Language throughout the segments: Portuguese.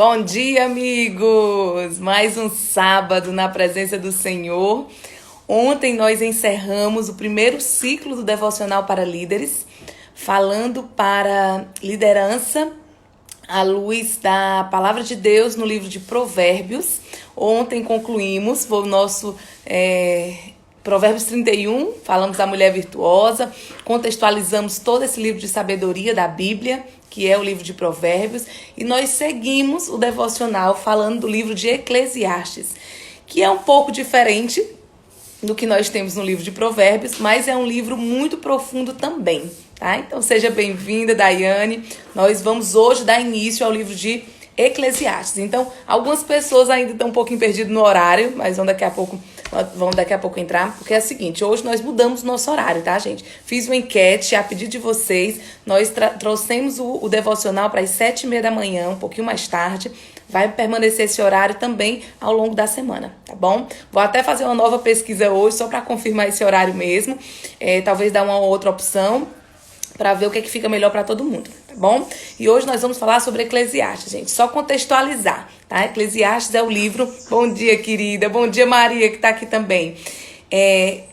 Bom dia, amigos! Mais um sábado na presença do Senhor. Ontem nós encerramos o primeiro ciclo do Devocional para Líderes, falando para liderança à luz da Palavra de Deus no livro de Provérbios. Ontem concluímos o nosso Provérbios 31, falamos da mulher virtuosa, contextualizamos todo esse livro de sabedoria da Bíblia, que é o livro de Provérbios, e nós seguimos o devocional falando do livro de Eclesiastes, que é um pouco diferente do que nós temos no livro de Provérbios, mas é um livro muito profundo também, tá? Então seja bem-vinda, Daiane. Nós vamos hoje dar início ao livro de Eclesiastes. Então, algumas pessoas ainda estão um pouquinho perdidas no horário, mas vão daqui a pouco entrar, porque é o seguinte, hoje nós mudamos o nosso horário, tá, gente? Fiz uma enquete a pedido de vocês, nós trouxemos o devocional para as 7h30 da manhã, um pouquinho mais tarde. Vai permanecer esse horário também ao longo da semana, tá bom? Vou até fazer uma nova pesquisa hoje, só para confirmar esse horário mesmo, talvez dar uma outra opção, para ver o que é que fica melhor para todo mundo, tá bom? E hoje nós vamos falar sobre Eclesiastes, gente, só contextualizar, tá? Eclesiastes é o livro... Bom dia, querida, bom dia, Maria, que tá aqui também.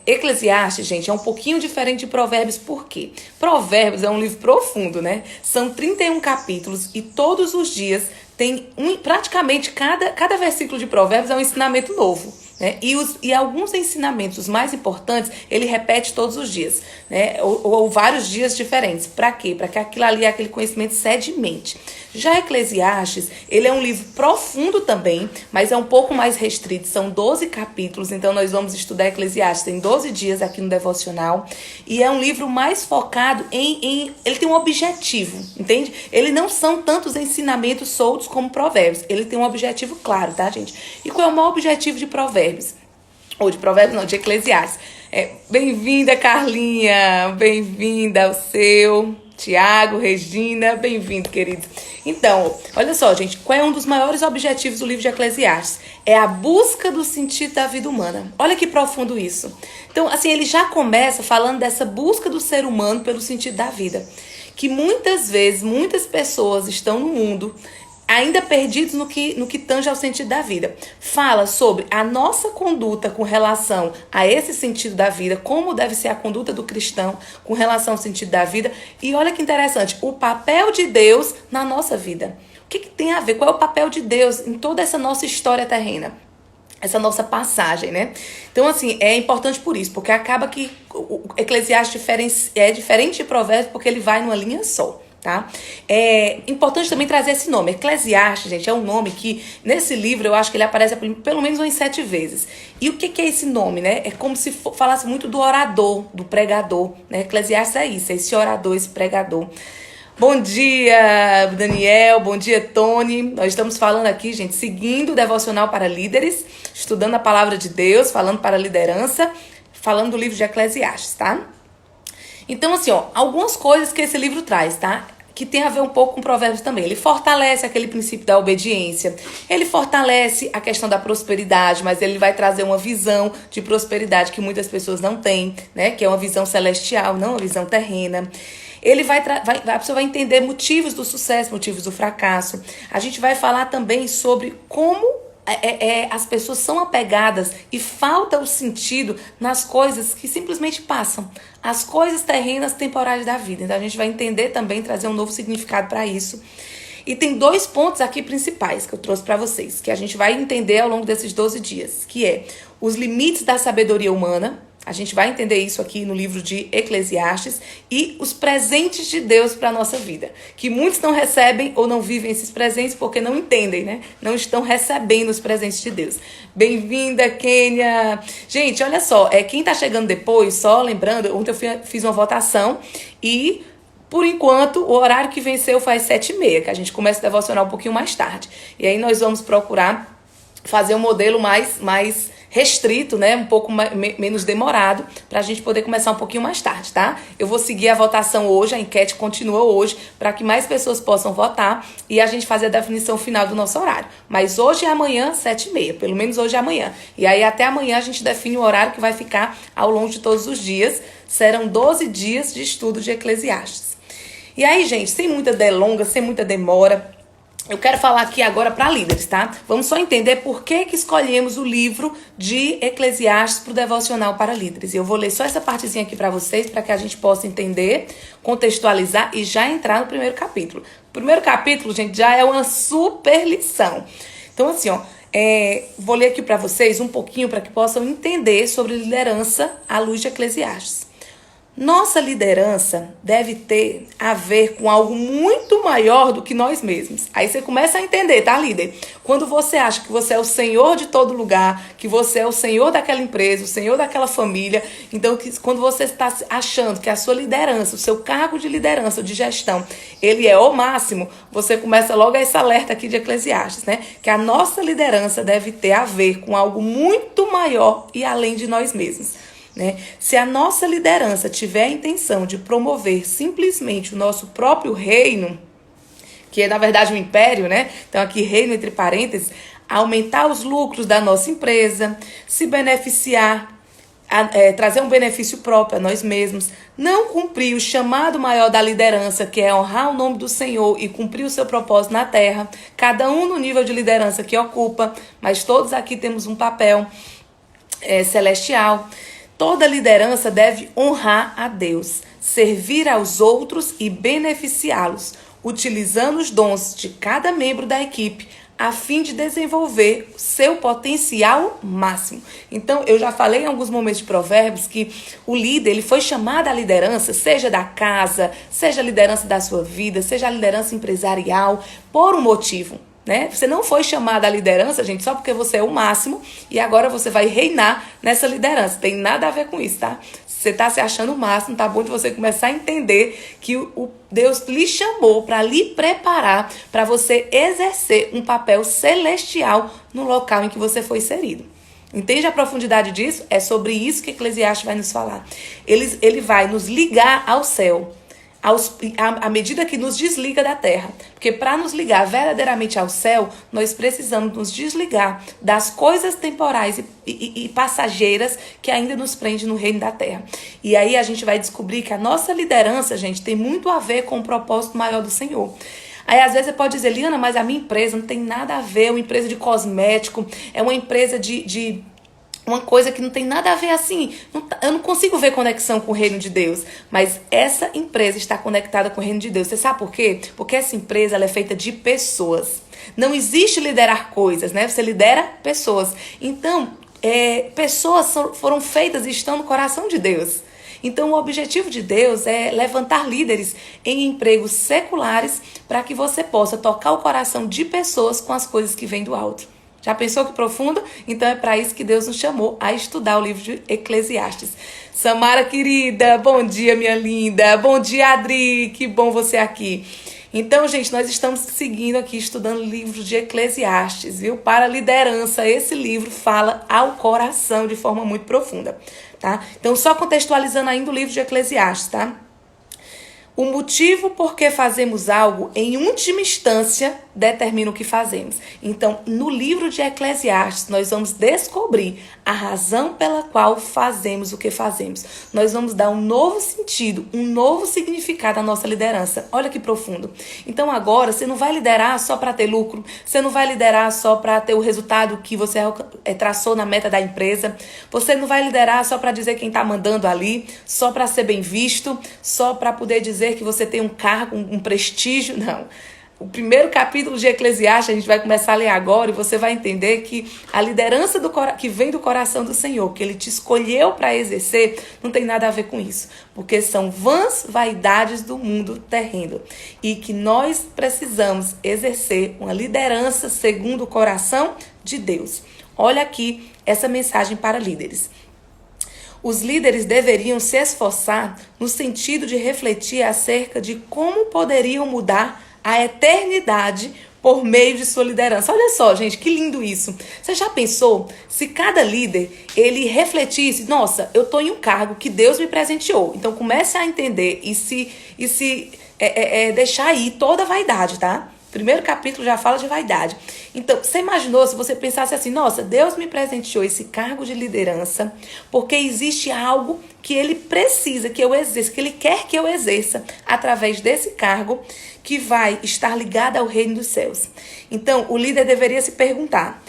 Eclesiastes, gente, é um pouquinho diferente de Provérbios, por quê? Provérbios é um livro profundo, né? São 31 capítulos e todos os dias tem praticamente cada versículo de Provérbios é um ensinamento novo, né? E alguns ensinamentos, os mais importantes, ele repete todos os dias, né? Ou vários dias diferentes. Para quê? Para que aquilo ali, aquele conhecimento sedimente. Já Eclesiastes, ele é um livro profundo também, mas é um pouco mais restrito. São 12 capítulos, então nós vamos estudar Eclesiastes em 12 dias aqui no Devocional. E é um livro mais focado ele tem um objetivo, entende? Ele não são tantos ensinamentos soltos como Provérbios. Ele tem um objetivo claro, tá, gente? E qual é o maior objetivo de Provérbios? Ou de Provérbios não, de Eclesiastes. Bem-vinda, Carlinha, bem-vinda ao seu... Tiago, Regina, bem-vindo, querido. Então, olha só, gente, qual é um dos maiores objetivos do livro de Eclesiastes? É a busca do sentido da vida humana. Olha que profundo isso. Então, assim, ele já começa falando dessa busca do ser humano pelo sentido da vida. Que muitas vezes, muitas pessoas estão no mundo ainda perdidos no que tange ao sentido da vida. Fala sobre a nossa conduta com relação a esse sentido da vida, como deve ser a conduta do cristão com relação ao sentido da vida. E olha que interessante, o papel de Deus na nossa vida. O que tem a ver? Qual é o papel de Deus em toda essa nossa história terrena? Essa nossa passagem, né? Então, assim, é importante por isso, porque acaba que o Eclesiastes é diferente de Provérbios, porque ele vai numa linha só. Tá? É importante também trazer esse nome. Eclesiastes, gente, é um nome que nesse livro eu acho que ele aparece pelo menos umas 7 vezes. E o que é esse nome, né? É como se falasse muito do orador, do pregador, né? Eclesiastes é isso, é esse orador, esse pregador. Bom dia, Daniel, bom dia, Tony. Nós estamos falando aqui, gente, seguindo o Devocional para Líderes, estudando a Palavra de Deus, falando para a liderança, falando do livro de Eclesiastes, tá? Então, assim, algumas coisas que esse livro traz, tá? Que tem a ver um pouco com Provérbios também. Ele fortalece aquele princípio da obediência. Ele fortalece a questão da prosperidade, mas ele vai trazer uma visão de prosperidade que muitas pessoas não têm, né? Que é uma visão celestial, não uma visão terrena. Ele a pessoa vai entender motivos do sucesso, motivos do fracasso. A gente vai falar também sobre como as pessoas são apegadas e falta o sentido nas coisas que simplesmente passam. As coisas terrenas temporárias da vida. Então a gente vai entender também, trazer um novo significado para isso. E tem 2 pontos aqui principais que eu trouxe para vocês, que a gente vai entender ao longo desses 12 dias, que é os limites da sabedoria humana. A gente vai entender isso aqui no livro de Eclesiastes e os presentes de Deus para a nossa vida. Que muitos não recebem ou não vivem esses presentes porque não entendem, né? Não estão recebendo os presentes de Deus. Bem-vinda, Kênia! Gente, olha só, quem está chegando depois, só lembrando, ontem eu fiz uma votação e... Por enquanto, o horário que venceu foi às 7h30, que a gente começa a devocionar um pouquinho mais tarde. E aí nós vamos procurar fazer um modelo mais restrito, né? Um pouco menos demorado, para a gente poder começar um pouquinho mais tarde, tá? Eu vou seguir a votação hoje, a enquete continua hoje, para que mais pessoas possam votar e a gente fazer a definição final do nosso horário. Mas hoje e amanhã, 7h30, pelo menos hoje e amanhã. E aí até amanhã a gente define o horário que vai ficar ao longo de todos os dias. Serão 12 dias de estudo de Eclesiastes. E aí, gente, sem muita delonga, sem muita demora, eu quero falar aqui agora para líderes, tá? Vamos só entender por que escolhemos o livro de Eclesiastes para o devocional para líderes. Eu vou ler só essa partezinha aqui para vocês, para que a gente possa entender, contextualizar e já entrar no primeiro capítulo. O primeiro capítulo, gente, já é uma super lição. Então, assim, ó, vou ler aqui para vocês um pouquinho para que possam entender sobre liderança à luz de Eclesiastes. Nossa liderança deve ter a ver com algo muito maior do que nós mesmos. Aí você começa a entender, tá, líder? Quando você acha que você é o senhor de todo lugar, que você é o senhor daquela empresa, o senhor daquela família, então quando você está achando que a sua liderança, o seu cargo de liderança ou de gestão, ele é o máximo, você começa logo a esse alerta aqui de Eclesiastes, né? Que a nossa liderança deve ter a ver com algo muito maior e além de nós mesmos. Né? Se a nossa liderança tiver a intenção de promover simplesmente o nosso próprio reino, que é na verdade um império, né? Então aqui reino entre parênteses, aumentar os lucros da nossa empresa, se beneficiar, trazer um benefício próprio a nós mesmos, não cumprir o chamado maior da liderança, que é honrar o nome do Senhor e cumprir o seu propósito na terra, cada um no nível de liderança que ocupa, mas todos aqui temos um papel celestial. Toda liderança deve honrar a Deus, servir aos outros e beneficiá-los, utilizando os dons de cada membro da equipe, a fim de desenvolver seu potencial máximo. Então, eu já falei em alguns momentos de Provérbios que o líder, ele foi chamado à liderança, seja da casa, seja a liderança da sua vida, seja a liderança empresarial, por um motivo. Né? Você não foi chamado à liderança, gente, só porque você é o máximo e agora você vai reinar nessa liderança. Tem nada a ver com isso, tá? Você está se achando o máximo, tá bom de você começar a entender que o Deus lhe chamou para lhe preparar para você exercer um papel celestial no local em que você foi inserido. Entende a profundidade disso? É sobre isso que Eclesiastes vai nos falar. Ele vai nos ligar ao céu. À medida que nos desliga da terra. Porque para nos ligar verdadeiramente ao céu, nós precisamos nos desligar das coisas temporais e passageiras que ainda nos prendem no reino da terra. E aí a gente vai descobrir que a nossa liderança, gente, tem muito a ver com o propósito maior do Senhor. Aí às vezes você pode dizer, Liana, mas a minha empresa não tem nada a ver, é uma empresa de cosmético, é uma empresa de uma coisa que não tem nada a ver assim, eu não consigo ver conexão com o reino de Deus, mas essa empresa está conectada com o reino de Deus. Você sabe por quê? Porque essa empresa ela é feita de pessoas. Não existe liderar coisas, né? Você lidera pessoas. Então, pessoas foram feitas e estão no coração de Deus. Então, o objetivo de Deus é levantar líderes em empregos seculares para que você possa tocar o coração de pessoas com as coisas que vêm do alto. Já pensou que profundo? Então é para isso que Deus nos chamou a estudar o livro de Eclesiastes. Samara, querida, bom dia, minha linda. Bom dia, Adri, que bom você aqui. Então, gente, nós estamos seguindo aqui, estudando o livro de Eclesiastes, viu? Para a liderança, esse livro fala ao coração de forma muito profunda, tá? Então, só contextualizando ainda o livro de Eclesiastes, tá? O motivo por que fazemos algo, em última instância, determina o que fazemos. Então, no livro de Eclesiastes, nós vamos descobrir a razão pela qual fazemos o que fazemos. Nós vamos dar um novo sentido, um novo significado à nossa liderança. Olha que profundo. Então, agora, você não vai liderar só para ter lucro, você não vai liderar só para ter o resultado que você traçou na meta da empresa, você não vai liderar só para dizer quem está mandando ali, só para ser bem visto, só para poder dizer que você tem um cargo, um prestígio. Não. O primeiro capítulo de Eclesiastes a gente vai começar a ler agora e você vai entender que a liderança que vem do coração do Senhor, que Ele te escolheu para exercer, não tem nada a ver com isso. Porque são vãs vaidades do mundo terreno. E que nós precisamos exercer uma liderança segundo o coração de Deus. Olha aqui essa mensagem para líderes. Os líderes deveriam se esforçar no sentido de refletir acerca de como poderiam mudar a eternidade por meio de sua liderança. Olha só, gente, que lindo isso. Você já pensou se cada líder, ele refletisse, nossa, eu estou em um cargo que Deus me presenteou. Então comece a entender e se deixar aí toda a vaidade, tá? primeiro capítulo já fala de vaidade. Então, você imaginou se você pensasse assim, nossa, Deus me presenteou esse cargo de liderança porque existe algo que ele precisa que eu exerça, que ele quer que eu exerça através desse cargo que vai estar ligado ao reino dos céus. Então, o líder deveria se perguntar,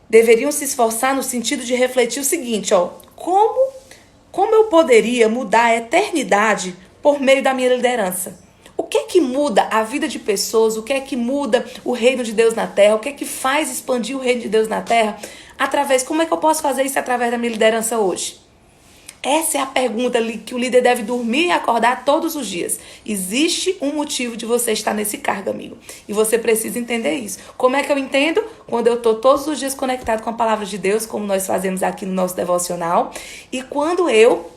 deveriam se esforçar no sentido de refletir o seguinte, como eu poderia mudar a eternidade por meio da minha liderança? O que é que muda a vida de pessoas? O que é que muda o reino de Deus na terra? O que é que faz expandir o reino de Deus na terra? Como é que eu posso fazer isso através da minha liderança hoje? Essa é a pergunta que o líder deve dormir e acordar todos os dias. Existe um motivo de você estar nesse cargo, amigo. E você precisa entender isso. Como é que eu entendo? Quando eu estou todos os dias conectado com a palavra de Deus, como nós fazemos aqui no nosso devocional. E quando eu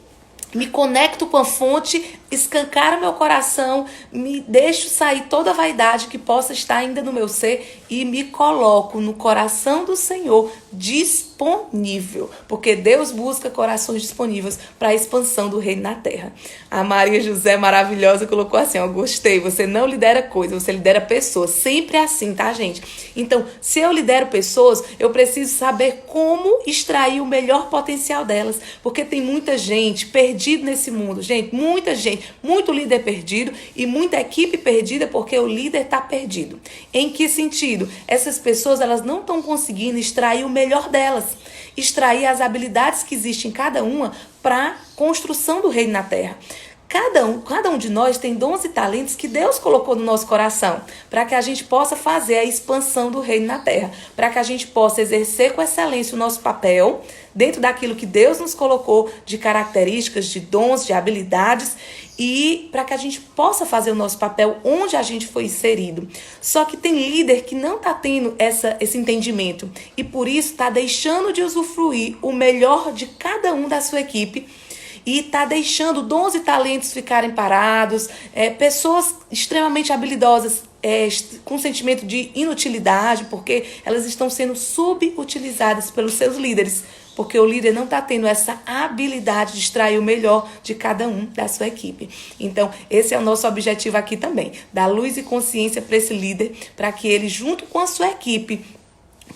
me conecto com a fonte, escancaro meu coração, me deixo sair toda a vaidade que possa estar ainda no meu ser e me coloco no coração do Senhor disponível. Porque Deus busca corações disponíveis para a expansão do reino na terra. A Maria José, maravilhosa, colocou assim, gostei, você não lidera coisas, você lidera pessoas. Sempre é assim, tá, gente? Então, se eu lidero pessoas, eu preciso saber como extrair o melhor potencial delas. Porque tem muita gente perdida nesse mundo, gente, muita gente, muito líder perdido e muita equipe perdida porque o líder está perdido. Em que sentido? Essas pessoas, elas não estão conseguindo extrair o melhor delas, extrair as habilidades que existem em cada uma para a construção do reino na terra. Cada um de nós tem dons e talentos que Deus colocou no nosso coração para que a gente possa fazer a expansão do reino na terra, para que a gente possa exercer com excelência o nosso papel dentro daquilo que Deus nos colocou de características, de dons, de habilidades e para que a gente possa fazer o nosso papel onde a gente foi inserido. Só que tem líder que não está tendo esse entendimento e por isso está deixando de usufruir o melhor de cada um da sua equipe e está deixando dons e talentos ficarem parados, pessoas extremamente habilidosas com sentimento de inutilidade, porque elas estão sendo subutilizadas pelos seus líderes, porque o líder não está tendo essa habilidade de extrair o melhor de cada um da sua equipe. Então, esse é o nosso objetivo aqui também, dar luz e consciência para esse líder, para que ele, junto com a sua equipe,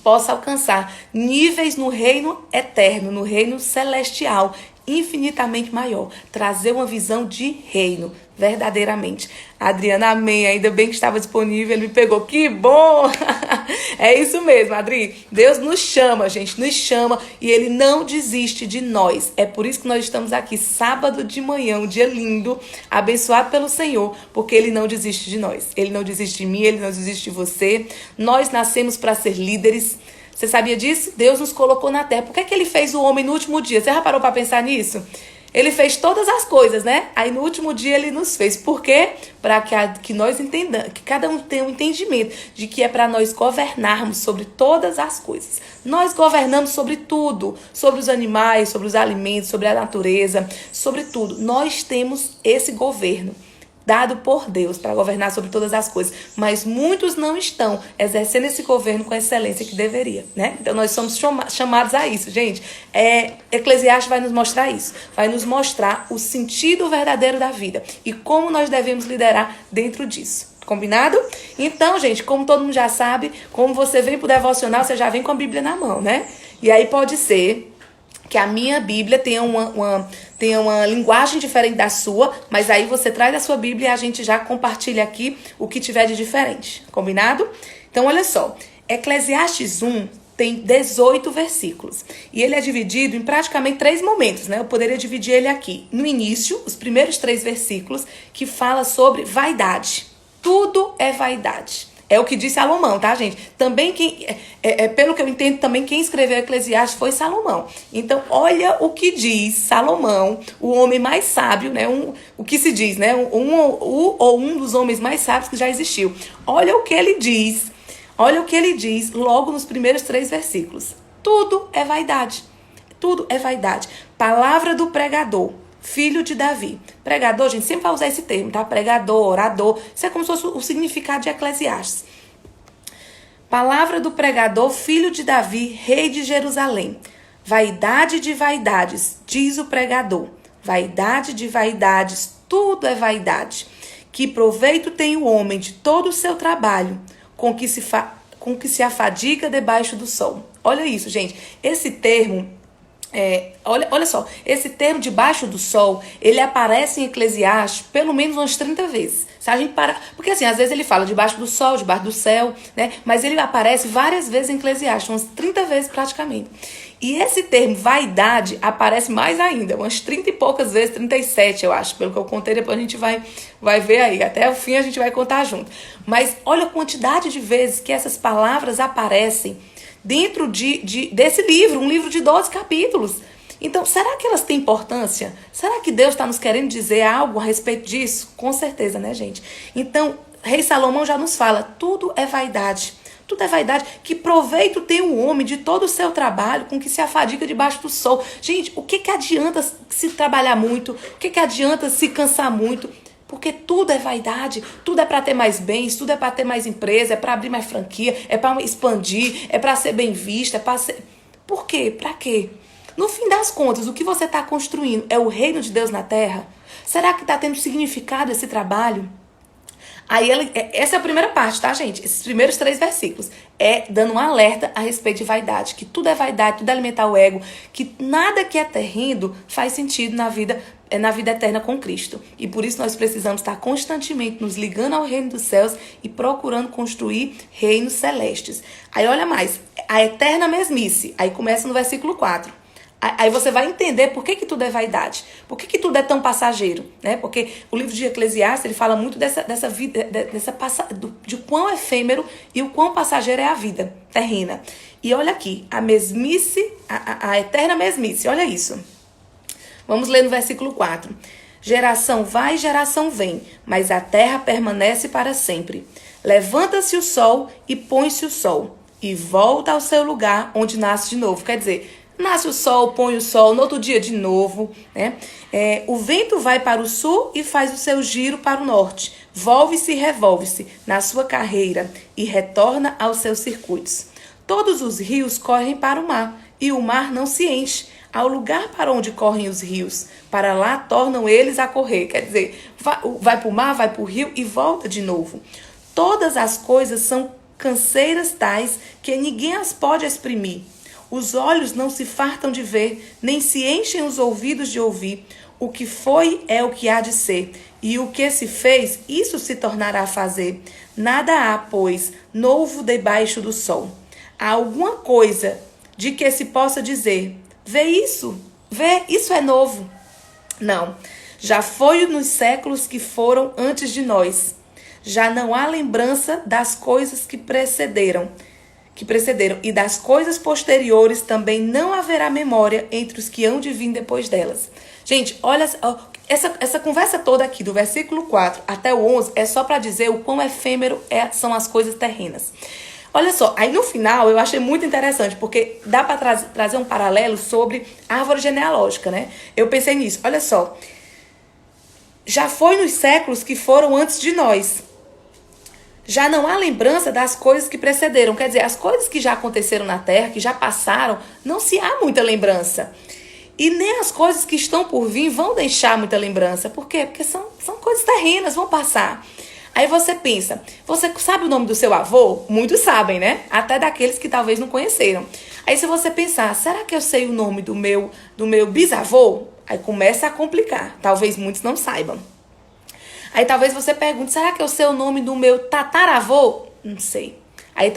possa alcançar níveis no reino eterno, no reino celestial, infinitamente maior, trazer uma visão de reino, verdadeiramente. Adriana, amém, ainda bem que estava disponível, ele me pegou, que bom! É isso mesmo, Adri, Deus nos chama, gente, nos chama e Ele não desiste de nós, é por isso que nós estamos aqui, sábado de manhã, um dia lindo, abençoado pelo Senhor, porque Ele não desiste de nós, Ele não desiste de mim, Ele não desiste de você, nós nascemos para ser líderes. Você sabia disso? Deus nos colocou na terra. Por que Ele fez o homem no último dia? Você já parou para pensar nisso? Ele fez todas as coisas, né? Aí no último dia Ele nos fez. Por quê? Para que nós entendamos, que cada um tenha um entendimento de que é para nós governarmos sobre todas as coisas. Nós governamos sobre tudo, sobre os animais, sobre os alimentos, sobre a natureza, sobre tudo. Nós temos esse governo dado por Deus para governar sobre todas as coisas, mas muitos não estão exercendo esse governo com a excelência que deveria, né? Então nós somos chamados a isso, gente. Eclesiastes vai nos mostrar isso, vai nos mostrar o sentido verdadeiro da vida e como nós devemos liderar dentro disso. Combinado? Então, gente, como todo mundo já sabe, como você vem pro devocional, você já vem com a Bíblia na mão, né? E aí pode ser que a minha Bíblia tenha uma linguagem diferente da sua, mas aí você traz a sua Bíblia e a gente já compartilha aqui o que tiver de diferente. Combinado? Então, olha só. Eclesiastes 1 tem 18 versículos. E ele é dividido em praticamente 3 momentos, né? Eu poderia dividir ele aqui. No início, os primeiros 3 versículos, que fala sobre vaidade. Tudo é vaidade. É o que diz Salomão, tá, gente? Também pelo que eu entendo, também quem escreveu Eclesiastes foi Salomão. Então, olha o que diz Salomão, o homem mais sábio, né? O que se diz, né? Um dos homens mais sábios que já existiu. Olha o que ele diz. Olha o que ele diz logo nos primeiros 3 versículos. Tudo é vaidade. Tudo é vaidade. Palavra do pregador. Filho de Davi. Pregador, gente, sempre vai usar esse termo, tá? Pregador, orador. Isso é como se fosse o significado de Eclesiastes. Palavra do pregador, filho de Davi, rei de Jerusalém. Vaidade de vaidades, diz o pregador. Vaidade de vaidades, tudo é vaidade. Que proveito tem o homem de todo o seu trabalho? com que se afadiga debaixo do sol. Olha isso, gente. Esse termo, olha só, esse termo debaixo do sol, ele aparece em Eclesiastes pelo menos umas 30 vezes. Se a gente parar, porque assim, às vezes ele fala debaixo do sol, debaixo do céu, né? Mas ele aparece várias vezes em Eclesiastes, umas 30 vezes praticamente. E esse termo vaidade aparece mais ainda, umas 30 e poucas vezes, 37 eu acho, pelo que eu contei, depois a gente vai ver aí, até o fim a gente vai contar junto. Mas olha a quantidade de vezes que essas palavras aparecem dentro desse livro, um livro de 12 capítulos. Então, será que elas têm importância? Será que Deus está nos querendo dizer algo a respeito disso? Com certeza, né, gente? Então, Rei Salomão já nos fala, tudo é vaidade. Tudo é vaidade. Que proveito tem o homem de todo o seu trabalho com que se afadiga debaixo do sol? Gente, o que adianta se trabalhar muito? O que adianta se cansar muito? Porque tudo é vaidade, tudo é para ter mais bens, tudo é para ter mais empresa, é para abrir mais franquia, é para expandir, é para ser bem vista, é para ser... Por quê? Para quê? No fim das contas, o que você está construindo é o reino de Deus na terra? Será que está tendo significado esse trabalho? Aí essa é a primeira parte, tá, gente? Esses primeiros 3 versículos é dando um alerta a respeito de vaidade, que tudo é vaidade, tudo é alimentar o ego, que nada que é terreno faz sentido na vida eterna com Cristo. E por isso nós precisamos estar constantemente nos ligando ao reino dos céus e procurando construir reinos celestes. Aí olha mais, a eterna mesmice. Aí começa no versículo 4. Aí você vai entender por que tudo é vaidade. Por que tudo é tão passageiro, né? Porque o livro de Eclesiastes, ele fala muito dessa vida, de quão efêmero e o quão passageiro é a vida terrena. E olha aqui, a mesmice, a eterna mesmice, olha isso. Vamos ler no versículo 4. Geração vai e geração vem, mas a terra permanece para sempre. Levanta-se o sol e põe-se o sol, e volta ao seu lugar onde nasce de novo. Quer dizer, nasce o sol, põe o sol, no outro dia de novo, né? O vento vai para o sul e faz o seu giro para o norte. Volve-se e revolve-se na sua carreira e retorna aos seus circuitos. Todos os rios correm para o mar e o mar não se enche. Ao lugar para onde correm os rios, para lá tornam eles a correr. Quer dizer, vai para o mar, vai para o rio e volta de novo. Todas as coisas são canseiras tais que ninguém as pode exprimir. Os olhos não se fartam de ver, nem se enchem os ouvidos de ouvir. O que foi é o que há de ser, e o que se fez, isso se tornará a fazer. Nada há, pois, novo debaixo do sol. Há alguma coisa de que se possa dizer, vê, isso é novo. Não, já foi nos séculos que foram antes de nós. Já não há lembrança das coisas que precederam, e das coisas posteriores também não haverá memória entre os que hão de vir depois delas. Gente, olha, essa conversa toda aqui, do versículo 4 até o 11, é só para dizer o quão efêmero são as coisas terrenas. Olha só, aí no final eu achei muito interessante, porque dá para trazer um paralelo sobre a árvore genealógica, né? Eu pensei nisso, olha só. Já foi nos séculos que foram antes de nós. Já não há lembrança das coisas que precederam. Quer dizer, as coisas que já aconteceram na Terra, que já passaram, não se há muita lembrança. E nem as coisas que estão por vir vão deixar muita lembrança. Por quê? Porque são coisas terrenas, vão passar. Aí você pensa, você sabe o nome do seu avô? Muitos sabem, né? Até daqueles que talvez não conheceram. Aí se você pensar, será que eu sei o nome do meu bisavô? Aí começa a complicar. Talvez muitos não saibam. Aí talvez você pergunte, será que eu sei o nome do meu tataravô? Não sei. Aí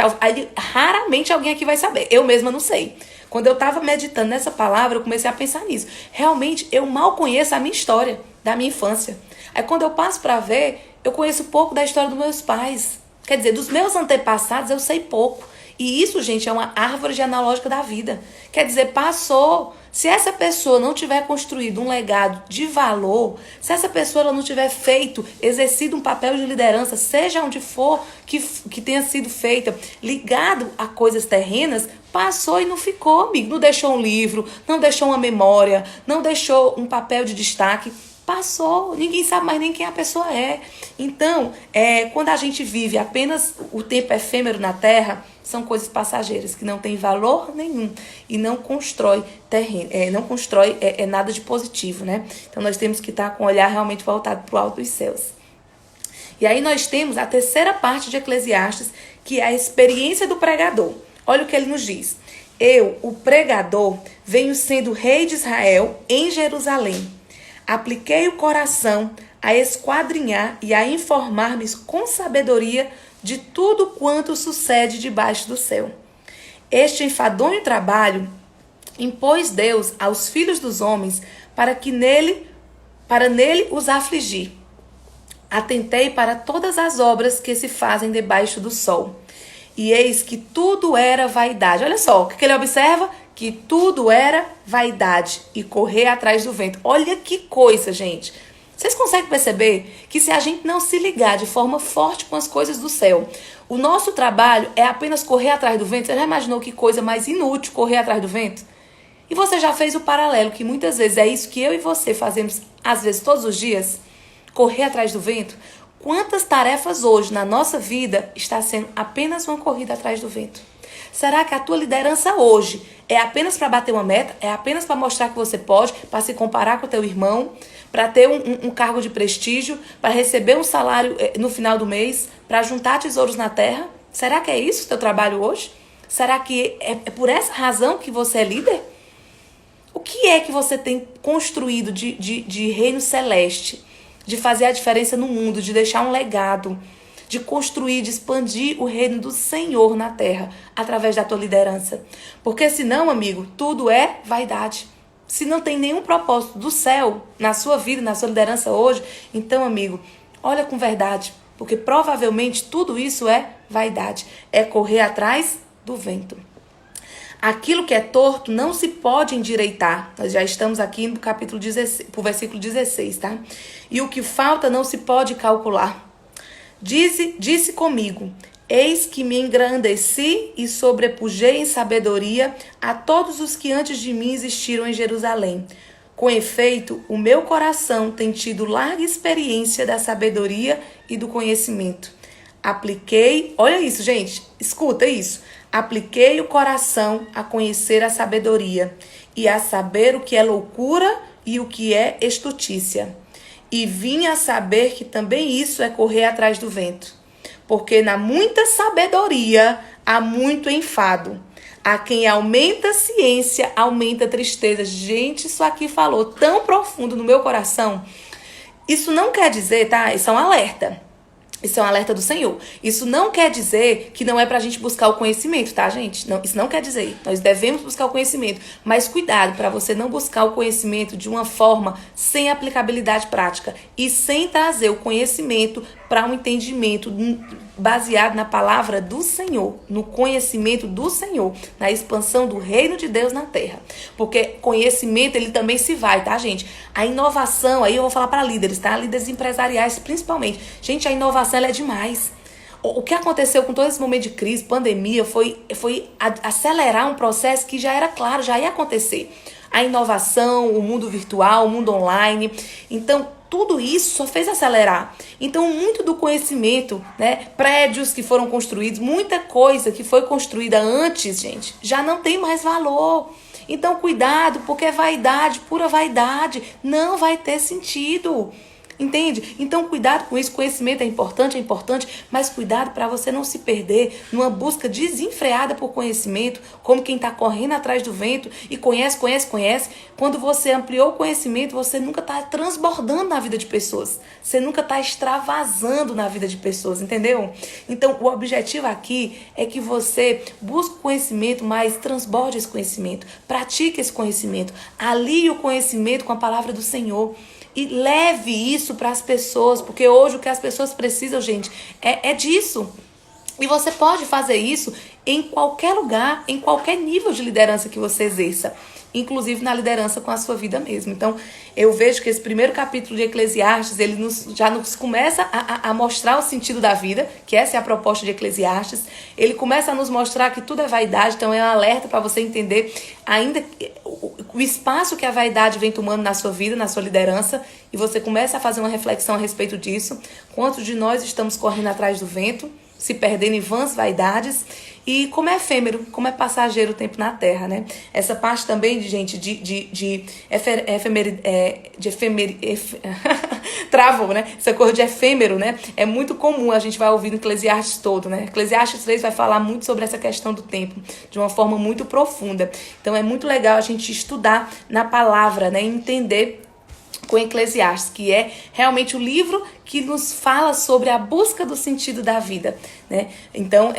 raramente alguém aqui vai saber. Eu mesma não sei. Quando eu estava meditando nessa palavra, eu comecei a pensar nisso. Realmente, eu mal conheço a minha história, da minha infância. Aí quando eu passo para ver, eu conheço pouco da história dos meus pais. Quer dizer, dos meus antepassados eu sei pouco. E isso, gente, é uma árvore genealógica da vida. Quer dizer, passou. Se essa pessoa não tiver construído um legado de valor, se essa pessoa ela não tiver exercido um papel de liderança, seja onde for que tenha sido feita, ligado a coisas terrenas, passou e não ficou, amigo. Não deixou um livro, não deixou uma memória, não deixou um papel de destaque. Passou, ninguém sabe mais nem quem a pessoa é. Então, quando a gente vive apenas o tempo efêmero na Terra, são coisas passageiras que não têm valor nenhum e não constrói nada de positivo, né? Então nós temos que estar com o olhar realmente voltado para o alto dos céus. E aí nós temos a terceira parte de Eclesiastes, que é a experiência do pregador. Olha o que ele nos diz. Eu, o pregador, venho sendo rei de Israel em Jerusalém. Apliquei o coração a esquadrinhar e a informar-me com sabedoria de tudo quanto sucede debaixo do céu. Este enfadonho trabalho impôs Deus aos filhos dos homens para nele os afligir. Atentei para todas as obras que se fazem debaixo do sol. E eis que tudo era vaidade. Olha só, o que ele observa? Que tudo era vaidade e correr atrás do vento. Olha que coisa, gente. Vocês conseguem perceber que se a gente não se ligar de forma forte com as coisas do céu, o nosso trabalho é apenas correr atrás do vento? Você já imaginou que coisa mais inútil correr atrás do vento? E você já fez o paralelo, que muitas vezes é isso que eu e você fazemos, às vezes todos os dias, correr atrás do vento? Quantas tarefas hoje na nossa vida está sendo apenas uma corrida atrás do vento? Será que a tua liderança hoje é apenas para bater uma meta? É apenas para mostrar que você pode, para se comparar com o teu irmão, para ter um cargo de prestígio, para receber um salário no final do mês, para juntar tesouros na terra? Será que é isso o teu trabalho hoje? Será que é por essa razão que você é líder? O que é que você tem construído de reino celeste? De fazer a diferença no mundo, de deixar um legado, de construir, de expandir o reino do Senhor na terra, através da tua liderança. Porque senão, amigo, tudo é vaidade. Se não tem nenhum propósito do céu na sua vida, na sua liderança hoje, então, amigo, olha com verdade, porque provavelmente tudo isso é vaidade, é correr atrás do vento. Aquilo que é torto não se pode endireitar. Nós já estamos aqui no capítulo 16, pro versículo 16, tá? E o que falta não se pode calcular. Disse comigo, eis que me engrandeci e sobrepujei em sabedoria a todos os que antes de mim existiram em Jerusalém. Com efeito, o meu coração tem tido larga experiência da sabedoria e do conhecimento. Apliquei, olha isso, gente, escuta isso. Apliquei o coração a conhecer a sabedoria e a saber o que é loucura e o que é estutícia. E vim a saber que também isso é correr atrás do vento. Porque na muita sabedoria há muito enfado. A quem aumenta a ciência, aumenta a tristeza. Gente, isso aqui falou tão profundo no meu coração. Isso não quer dizer, tá? Isso é um alerta. Isso é um alerta do Senhor. Isso não quer dizer que não é pra gente buscar o conhecimento, tá, gente? Não, isso não quer dizer. Nós devemos buscar o conhecimento. Mas cuidado para você não buscar o conhecimento de uma forma sem aplicabilidade prática e sem trazer o conhecimento para um entendimento baseado na palavra do Senhor, no conhecimento do Senhor, na expansão do reino de Deus na terra. Porque conhecimento, ele também se vai, tá, gente? A inovação, aí eu vou falar para líderes, tá? Líderes empresariais, principalmente. Gente, a inovação, ela é demais. O que aconteceu com todo esse momento de crise, pandemia, foi acelerar um processo que já era claro, já ia acontecer. A inovação, o mundo virtual, o mundo online. Então, tudo isso só fez acelerar. Então, muito do conhecimento, né, prédios que foram construídos, muita coisa que foi construída antes, gente, já não tem mais valor. Então, cuidado, porque é vaidade, pura vaidade, não vai ter sentido. Entende? Então, cuidado com isso. Conhecimento é importante, mas cuidado para você não se perder numa busca desenfreada por conhecimento, como quem está correndo atrás do vento e conhece. Quando você ampliou o conhecimento, você nunca está transbordando na vida de pessoas. Você nunca está extravasando na vida de pessoas, entendeu? Então, o objetivo aqui é que você busque conhecimento, mas transborde esse conhecimento. Pratique esse conhecimento. Alie o conhecimento com a palavra do Senhor. E leve isso para as pessoas, porque hoje o que as pessoas precisam, gente, é disso. E você pode fazer isso em qualquer lugar, em qualquer nível de liderança que você exerça, inclusive na liderança com a sua vida mesmo. Então, eu vejo que esse primeiro capítulo de Eclesiastes, ele já nos começa a mostrar o sentido da vida, que essa é a proposta de Eclesiastes. Ele começa a nos mostrar que tudo é vaidade, então é um alerta para você entender ainda o espaço que a vaidade vem tomando na sua vida, na sua liderança, e você começa a fazer uma reflexão a respeito disso. Quantos de nós estamos correndo atrás do vento, se perdendo em vãs vaidades? e como é efêmero, como é passageiro o tempo na Terra, né? Essa parte também, gente, travou, né? Essa cor de efêmero, né? É muito comum, a gente vai ouvir no Eclesiastes todo, né? Eclesiastes 3 vai falar muito sobre essa questão do tempo, de uma forma muito profunda. Então é muito legal a gente estudar na palavra, né? E entender com Eclesiastes, que é realmente o livro que nos fala sobre a busca do sentido da vida, né? Então,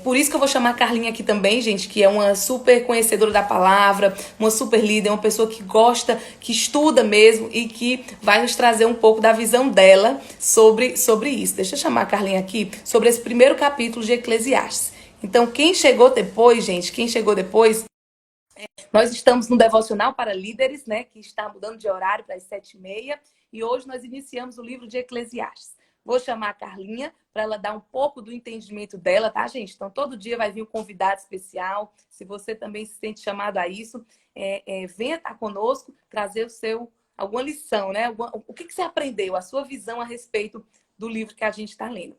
por isso que eu vou chamar a Carlinha aqui também, gente, que é uma super conhecedora da palavra, uma super líder, uma pessoa que gosta, que estuda mesmo e que vai nos trazer um pouco da visão dela sobre isso. Deixa eu chamar a Carlinha aqui sobre esse primeiro capítulo de Eclesiastes. Então, quem chegou depois, gente, nós estamos no Devocional para Líderes, né, que está mudando de horário para as 7h30, e hoje nós iniciamos o livro de Eclesiastes. Vou chamar a Carlinha para ela dar um pouco do entendimento dela, tá, gente? Então, todo dia vai vir um convidado especial. Se você também se sente chamado a isso, venha estar conosco, trazer alguma lição, né? O que você aprendeu, a sua visão a respeito do livro que a gente está lendo.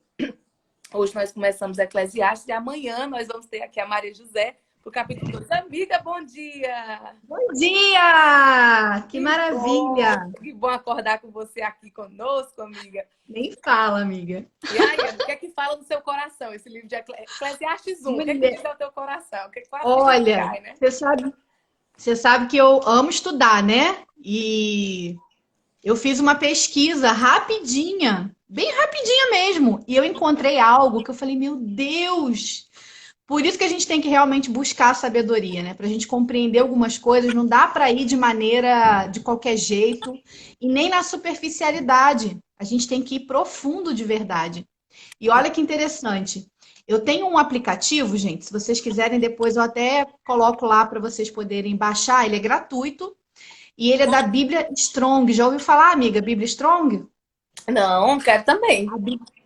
Hoje nós começamos Eclesiastes e amanhã nós vamos ter aqui a Maria José, pro capítulo 2. Amiga, bom dia! Bom dia! Que maravilha! Que bom acordar com você aqui conosco, amiga. Nem fala, amiga. E aí, o que é que fala no seu coração esse livro de Eclesiastes 1? O que é que diz ao teu coração? O que é que Olha, cai, né? você sabe que eu amo estudar, né? E eu fiz uma pesquisa rapidinha, bem rapidinha mesmo, e eu encontrei algo que eu falei, meu Deus! Por isso que a gente tem que realmente buscar a sabedoria, né? Para a gente compreender algumas coisas, não dá para ir de maneira de qualquer jeito e nem na superficialidade. A gente tem que ir profundo de verdade. E olha que interessante. Eu tenho um aplicativo, gente, se vocês quiserem, depois eu até coloco lá para vocês poderem baixar. Ele é gratuito e ele é da Bíblia Strong. Já ouviu falar, amiga, Bíblia Strong? Não, quero também.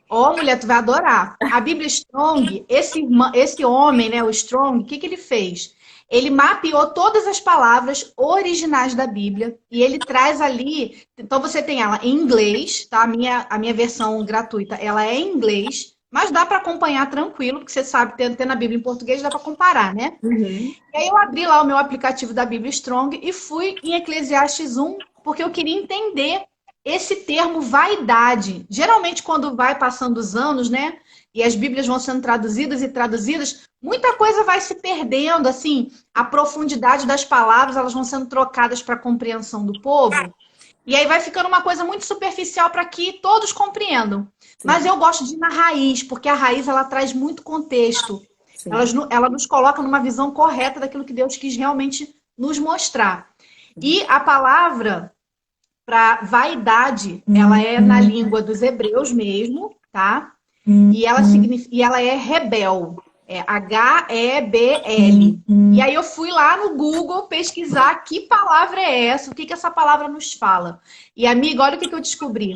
Ó, mulher, tu vai adorar. A Bíblia Strong, esse homem, né, o Strong, o que ele fez? Ele mapeou todas as palavras originais da Bíblia e ele traz ali. Então você tem ela em inglês, tá? A minha versão gratuita, ela é em inglês, mas dá para acompanhar tranquilo, porque você sabe, tendo a Bíblia em português, dá para comparar, né? Uhum. E aí eu abri lá o meu aplicativo da Bíblia Strong e fui em Eclesiastes 1, porque eu queria entender esse termo vaidade. Geralmente, quando vai passando os anos, né? E as Bíblias vão sendo traduzidas, muita coisa vai se perdendo, assim, a profundidade das palavras, elas vão sendo trocadas para a compreensão do povo. E aí vai ficando uma coisa muito superficial para que todos compreendam. Sim. Mas eu gosto de ir na raiz, porque a raiz ela traz muito contexto. Ela nos coloca numa visão correta daquilo que Deus quis realmente nos mostrar. E a palavra para vaidade, ela é na língua dos hebreus mesmo, tá? E ela é rebel, é Hebel. E aí eu fui lá no Google pesquisar que palavra é essa, o que essa palavra nos fala. E amiga, olha o que eu descobri.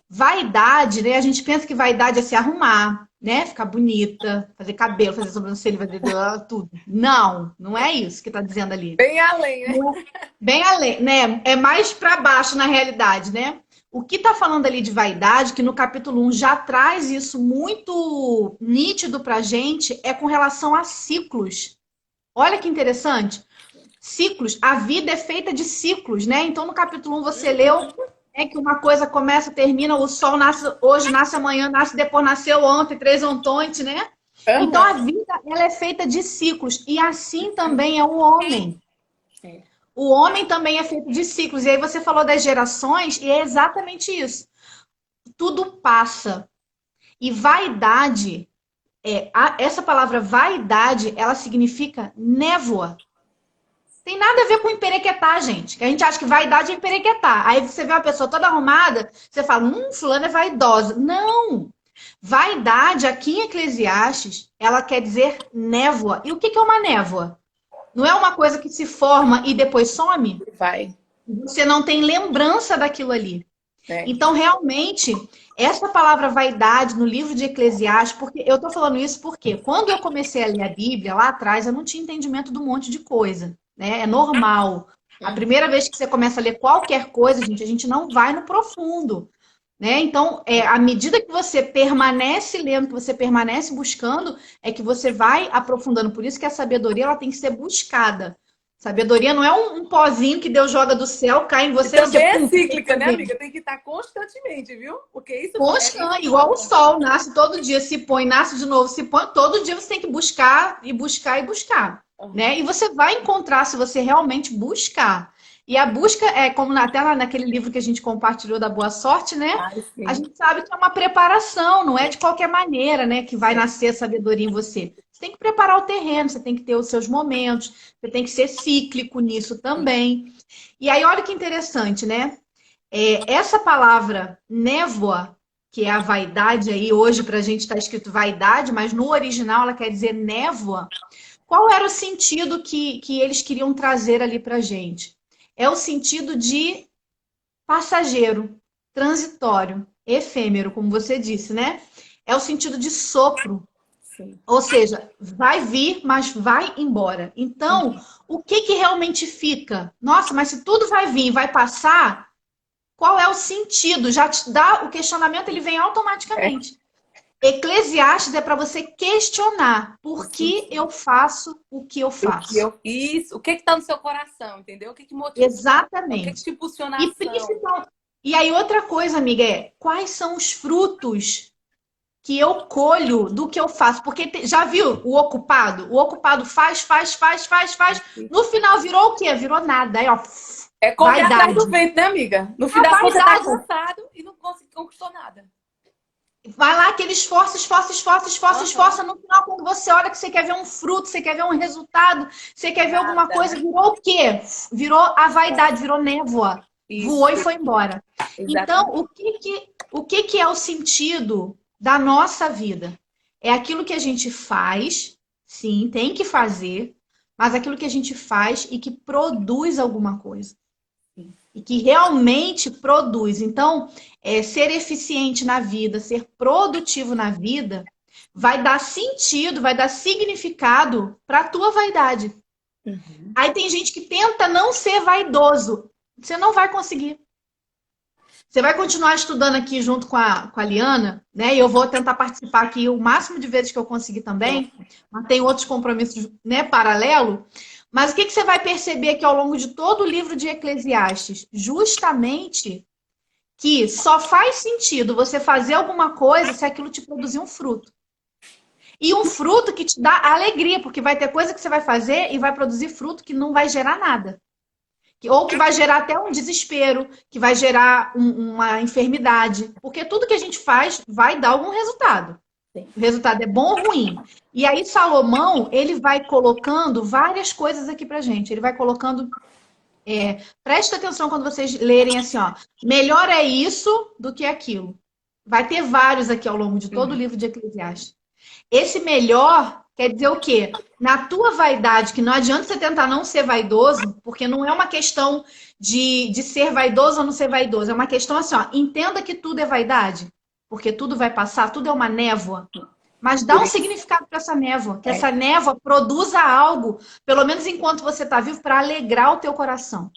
Vaidade, né? A gente pensa que vaidade é se arrumar, né? Ficar bonita, fazer cabelo, fazer sobrancelha, fazer tudo. Não, não é isso que tá dizendo ali. Bem além, né? Bem além, né? É mais para baixo na realidade, né? O que tá falando ali de vaidade, que no capítulo 1 já traz isso muito nítido pra gente, é com relação a ciclos. Olha que interessante. Ciclos, a vida é feita de ciclos, né? Então no capítulo 1 você leu que uma coisa começa, termina, o sol nasce hoje, nasce amanhã, nasce depois, nasceu ontem, 3 ontem, né? Uhum. Então a vida ela é feita de ciclos e assim também é o homem. O homem também é feito de ciclos. E aí você falou das gerações e é exatamente isso. Tudo passa. E vaidade, essa palavra vaidade, ela significa névoa. Tem nada a ver com emperequetar, gente. Que a gente acha que vaidade é emperequetar. Aí você vê uma pessoa toda arrumada, você fala, fulana é vaidosa. Não! Vaidade, aqui em Eclesiastes, ela quer dizer névoa. E o que é uma névoa? Não é uma coisa que se forma e depois some? Vai. Você não tem lembrança daquilo ali. Então, realmente, essa palavra vaidade no livro de Eclesiastes, porque eu tô falando isso porque quando eu comecei a ler a Bíblia, lá atrás, eu não tinha entendimento de um monte de coisa. Né? É normal. A primeira vez que você começa a ler qualquer coisa, gente, a gente não vai no profundo. né? Então, à medida que você permanece lendo, que você permanece buscando, é que você vai aprofundando. Por isso que a sabedoria ela tem que ser buscada. Sabedoria não é um pozinho que Deus joga do céu, cai em E você, você também é pum, cíclica, né, vem. amiga? Tem que estar constantemente, viu? Porque isso Constante, igual o conta. sol, nasce todo dia, se põe, nasce de novo, se põe, todo dia você tem que buscar e buscar e buscar, né? Aham. E você vai encontrar se você realmente buscar. E a busca é como até lá naquele livro que a gente compartilhou da Boa Sorte, né? Ai, A sim. gente sabe que é uma preparação, não é de qualquer maneira, né, que vai É. nascer a sabedoria em você. Você tem que preparar o terreno, você tem que ter os seus momentos, você tem que ser cíclico nisso também. E aí, olha que interessante, né? Essa palavra névoa, que é a vaidade aí, hoje para a gente está escrito vaidade, mas no original ela quer dizer névoa. Qual era o sentido que eles queriam trazer ali para a gente? É o sentido de passageiro, transitório, efêmero, como você disse, né? É o sentido de sopro. Sim. Ou seja, vai vir, mas vai embora. Então, o que realmente fica? Nossa, mas se tudo vai vir, vai passar, qual é o sentido? Já te dá o questionamento, ele vem É. automaticamente. Eclesiastes é para você questionar por Sim, que sim. eu faço o que eu O que faço. eu fiz, o que está no seu coração, entendeu? O que motiva, o que Exatamente. te impulsiona a E ação. principal. E aí outra coisa, amiga, é quais são os frutos que eu colho do que eu faço? Porque já viu o ocupado? O ocupado faz, faz, faz, faz, faz. No final virou o quê? Virou nada. Aí, ó, É correr atrás do vaidade. vento, né, amiga? No fim A das contas, você tá vaidade. cansado e não conquistou nada. Vai lá, aquele esforço, esforço, esforço, esforço, Aham. esforço. No final, quando você olha que você quer ver um fruto, você quer ver um resultado, você quer ver alguma Nada, coisa, né? virou o quê? Virou a vaidade, virou névoa. Voou Isso, e foi embora. Então, exatamente. o que é o sentido da nossa vida? É aquilo que a gente faz, sim, tem que fazer, mas aquilo que a gente faz e que produz alguma coisa e que realmente produz. Então, ser eficiente na vida, ser produtivo na vida, vai dar sentido, vai dar significado para a tua vaidade. Uhum. Aí tem gente que tenta não ser vaidoso. Você não vai conseguir. Você vai continuar estudando aqui junto com a Liana, né? E eu vou tentar participar aqui o máximo de vezes que eu conseguir também, mas tem outros compromissos, né, paralelo. Mas o que você vai perceber aqui ao longo de todo o livro de Eclesiastes? Justamente que só faz sentido você fazer alguma coisa se aquilo te produzir um fruto. E um fruto que te dá alegria, porque vai ter coisa que você vai fazer e vai produzir fruto que não vai gerar nada. Ou que vai gerar até um desespero, que vai gerar uma enfermidade. Porque tudo que a gente faz vai dar algum resultado. Sim. O resultado é bom ou ruim. E aí, Salomão, ele vai colocando várias coisas aqui pra gente. Ele vai colocando. Presta atenção quando vocês lerem assim, ó. Melhor é isso do que aquilo. Vai ter vários aqui ao longo de todo o Uhum. livro de Eclesiastes. Esse melhor quer dizer o quê? Na tua vaidade, que não adianta você tentar não ser vaidoso, porque não é uma questão de ser vaidoso ou não ser vaidoso. É uma questão assim, ó. Entenda que tudo é vaidade, porque tudo vai passar, tudo é uma névoa. Mas dá Por um isso, significado para essa névoa, que é. essa névoa produza algo, pelo menos enquanto você está vivo, para alegrar o teu coração.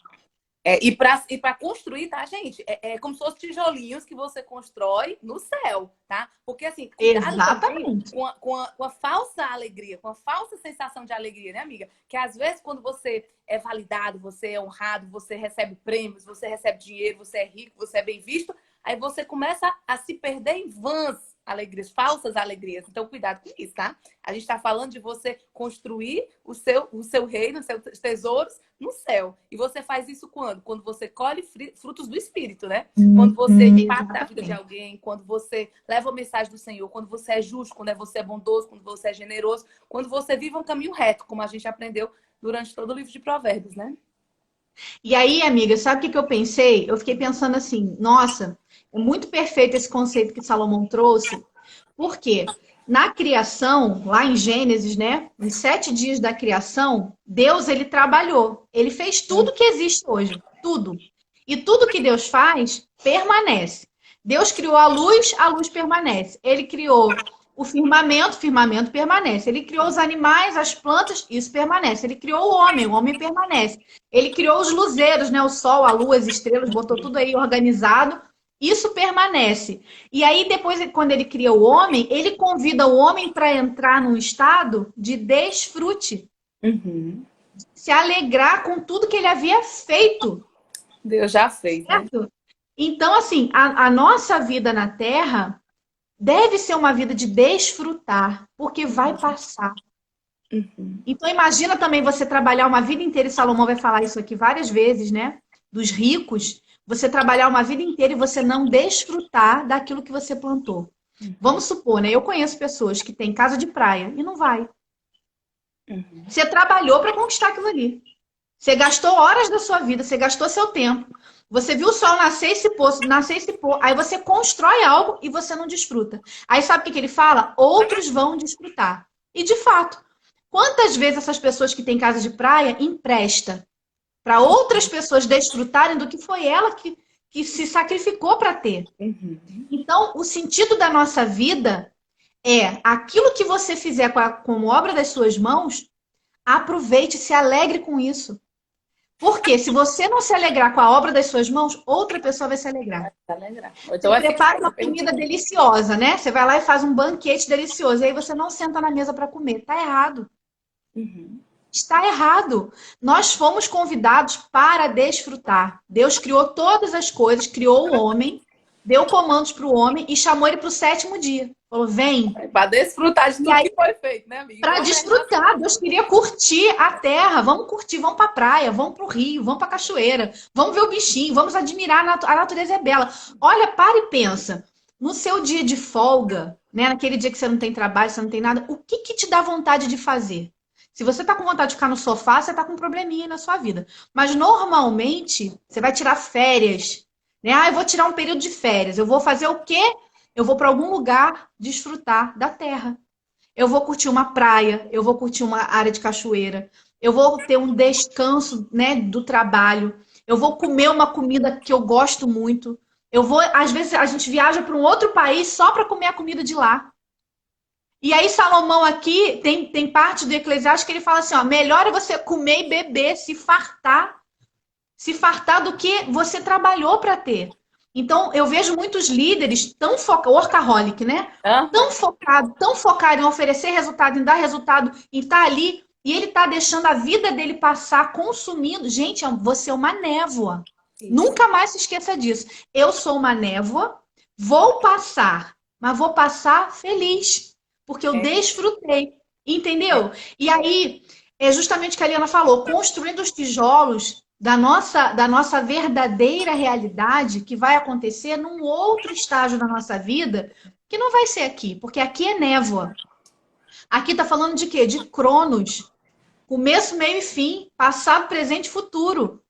E para construir, tá, gente? É como se fossem tijolinhos que você constrói no céu, tá? Porque, assim, cuidado também Exatamente. com a falsa alegria, com a falsa sensação de alegria, né, amiga? Que às vezes, quando você é validado, você é honrado, você recebe prêmios, você recebe dinheiro, você é rico, você é bem visto, aí você começa a se perder em vãs alegrias, falsas alegrias. Então, cuidado com isso, tá? A gente está falando de você construir o seu reino, os seus tesouros no céu. E você faz isso quando? Quando você colhe frutos do Espírito, né? Quando você impacta a vida de Exatamente. alguém, quando você leva a mensagem do Senhor, quando você é justo, quando você é bondoso, quando você é generoso, quando você vive um caminho reto, como a gente aprendeu durante todo o livro de Provérbios, né? E aí, amiga, sabe o que eu pensei? Eu fiquei pensando assim, nossa, é muito perfeito esse conceito que Salomão trouxe, porque na criação, lá em Gênesis, né, nos 7 dias da criação, Deus ele trabalhou, ele fez tudo que existe hoje, tudo. E tudo que Deus faz permanece. Deus criou a luz permanece. Ele criou o firmamento permanece. Ele criou os animais, as plantas, isso permanece. Ele criou o homem permanece. Ele criou os luzeiros, né? O sol, a lua, as estrelas, botou tudo aí organizado Isso permanece. E aí, depois, quando ele cria o homem, ele convida o homem para entrar num estado de desfrute, Uhum. se alegrar com tudo que ele havia feito, Deus já fez, né? certo? Então, assim, a nossa vida na Terra deve ser uma vida de desfrutar, porque vai passar. Uhum. Então, imagina também você trabalhar uma vida inteira, e Salomão vai falar isso aqui várias vezes, né? Dos ricos, você trabalhar uma vida inteira e você não desfrutar daquilo que você plantou. Vamos supor, né? Eu conheço pessoas que têm casa de praia e não vai. Uhum. Você trabalhou para conquistar aquilo ali. Você gastou horas da sua vida, você gastou seu tempo. Você viu o sol nascer e se pôr. Aí você constrói algo e você não desfruta. Aí sabe o que ele fala? Outros vão desfrutar. E de fato, quantas vezes essas pessoas que têm casa de praia empresta para outras pessoas desfrutarem do que foi ela que se sacrificou para ter? Uhum. Então, o sentido da nossa vida é aquilo que você fizer como obra das suas mãos, aproveite, se alegre com isso. Porque se você não se alegrar com a obra das suas mãos, outra pessoa vai se alegrar. Tá legal. Então Você vai ficar prepara uma comida perdido. deliciosa, né? Você vai lá e faz um banquete delicioso. E aí você não senta na mesa para comer. Tá errado. Uhum. Está errado. Nós fomos convidados para desfrutar. Deus criou todas as coisas, criou o homem, deu comandos para o homem e chamou ele para o sétimo dia. Falou, vem. Para desfrutar de E tudo aí, que foi feito, né, amiga? para Então, desfrutar, Deus queria curtir a terra. Vamos curtir, vamos para a praia, vamos para o rio, vamos para a cachoeira, vamos ver o bichinho, vamos admirar a natureza é bela. Olha, para e pensa. No seu dia de folga, né, naquele dia que você não tem trabalho, você não tem nada, o que que te dá vontade de fazer? Se você tá com vontade de ficar no sofá, você tá com um probleminha aí na sua vida. Mas normalmente, você vai tirar férias, né? Ah, eu vou tirar um período de férias. Eu vou fazer o quê? Eu vou para algum lugar desfrutar da terra. Eu vou curtir uma praia, eu vou curtir uma área de cachoeira, eu vou ter um descanso, né, do trabalho, eu vou comer uma comida que eu gosto muito. Eu vou, às vezes a gente viaja para um outro país só para comer a comida de lá. E aí Salomão aqui tem parte do Eclesiastes que ele fala assim, ó, melhor é você comer e beber, se fartar do que você trabalhou para ter. Então, eu vejo muitos líderes tão focados, workaholic, né? aham. Tão focado em oferecer resultado, em dar resultado, em estar ali, e ele está deixando a vida dele passar consumindo. Gente, você é uma névoa. Isso. Nunca mais se esqueça disso. Eu sou uma névoa, vou passar, mas vou passar feliz, porque eu É, desfrutei. é. Entendeu? E aí, é justamente o que a Liana falou, construindo os tijolos da nossa verdadeira realidade que vai acontecer num outro estágio da nossa vida, que não vai ser aqui, porque aqui é névoa. Aqui tá falando de quê? De Cronos. Começo, meio e fim, passado, presente e futuro.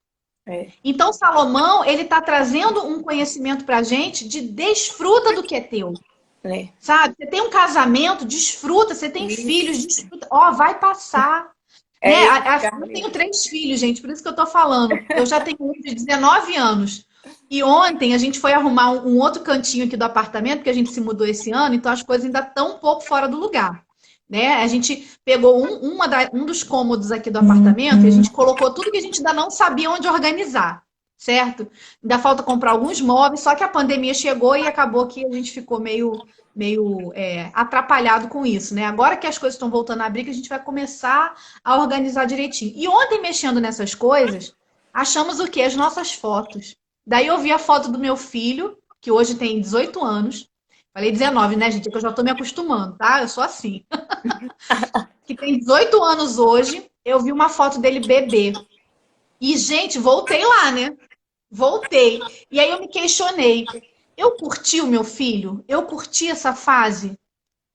É, Então, Salomão, ele tá trazendo um conhecimento pra gente de desfruta do que é teu. é. Sabe? Você tem um casamento, desfruta. Você tem filhos, Isso. desfruta. Ó, vai passar. Né? É edificar Eu tenho mesmo. 3 filhos, gente, por isso que eu tô falando. Eu já tenho um de 19 anos. E ontem a gente foi arrumar um outro cantinho aqui do apartamento, porque a gente se mudou esse ano, então as coisas ainda estão um pouco fora do lugar. Né? A gente pegou um dos cômodos aqui do apartamento e a gente colocou tudo que a gente ainda não sabia onde organizar, certo? Ainda falta comprar alguns móveis, só que a pandemia chegou e acabou que a gente ficou meio atrapalhado com isso, né? Agora que as coisas estão voltando a abrir, que a gente vai começar a organizar direitinho. E ontem, mexendo nessas coisas, achamos o quê? As nossas fotos. Daí eu vi a foto do meu filho, que hoje tem 18 anos. Falei 19, né, gente? É que eu já tô me acostumando, tá? Eu sou assim. Que tem 18 anos hoje. Eu vi uma foto dele bebê. E, gente, voltei lá, né? Voltei. E aí eu me questionei. Eu curti o meu filho? Eu curti essa fase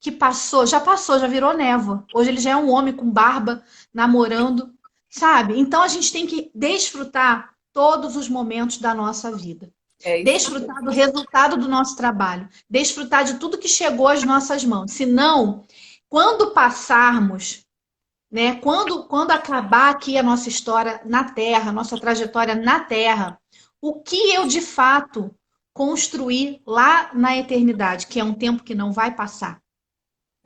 que passou, já virou névoa. Hoje ele já é um homem com barba, namorando, sabe? Então a gente tem que desfrutar todos os momentos da nossa vida. É isso Desfrutar do mesmo. resultado do nosso trabalho. Desfrutar de tudo que chegou às nossas mãos. Senão, quando passarmos, né? Quando acabar aqui a nossa história na Terra, nossa trajetória na Terra, o que eu de fato construí lá na eternidade, que é um tempo que não vai passar.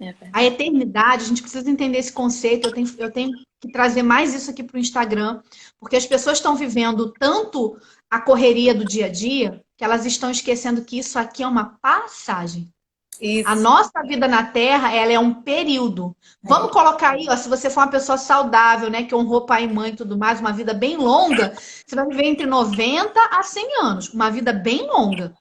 É A verdade. eternidade, a gente precisa entender esse conceito. Eu tenho que trazer mais isso aqui para o Instagram, porque as pessoas estão vivendo tanto a correria do dia a dia que elas estão esquecendo que isso aqui é uma passagem. A Isso. nossa vida na Terra, ela é um período. Vamos colocar aí, ó, se você for uma pessoa saudável, né, que honrou pai e mãe e tudo mais, uma vida bem longa, você vai viver entre 90 a 100 anos, uma vida bem longa.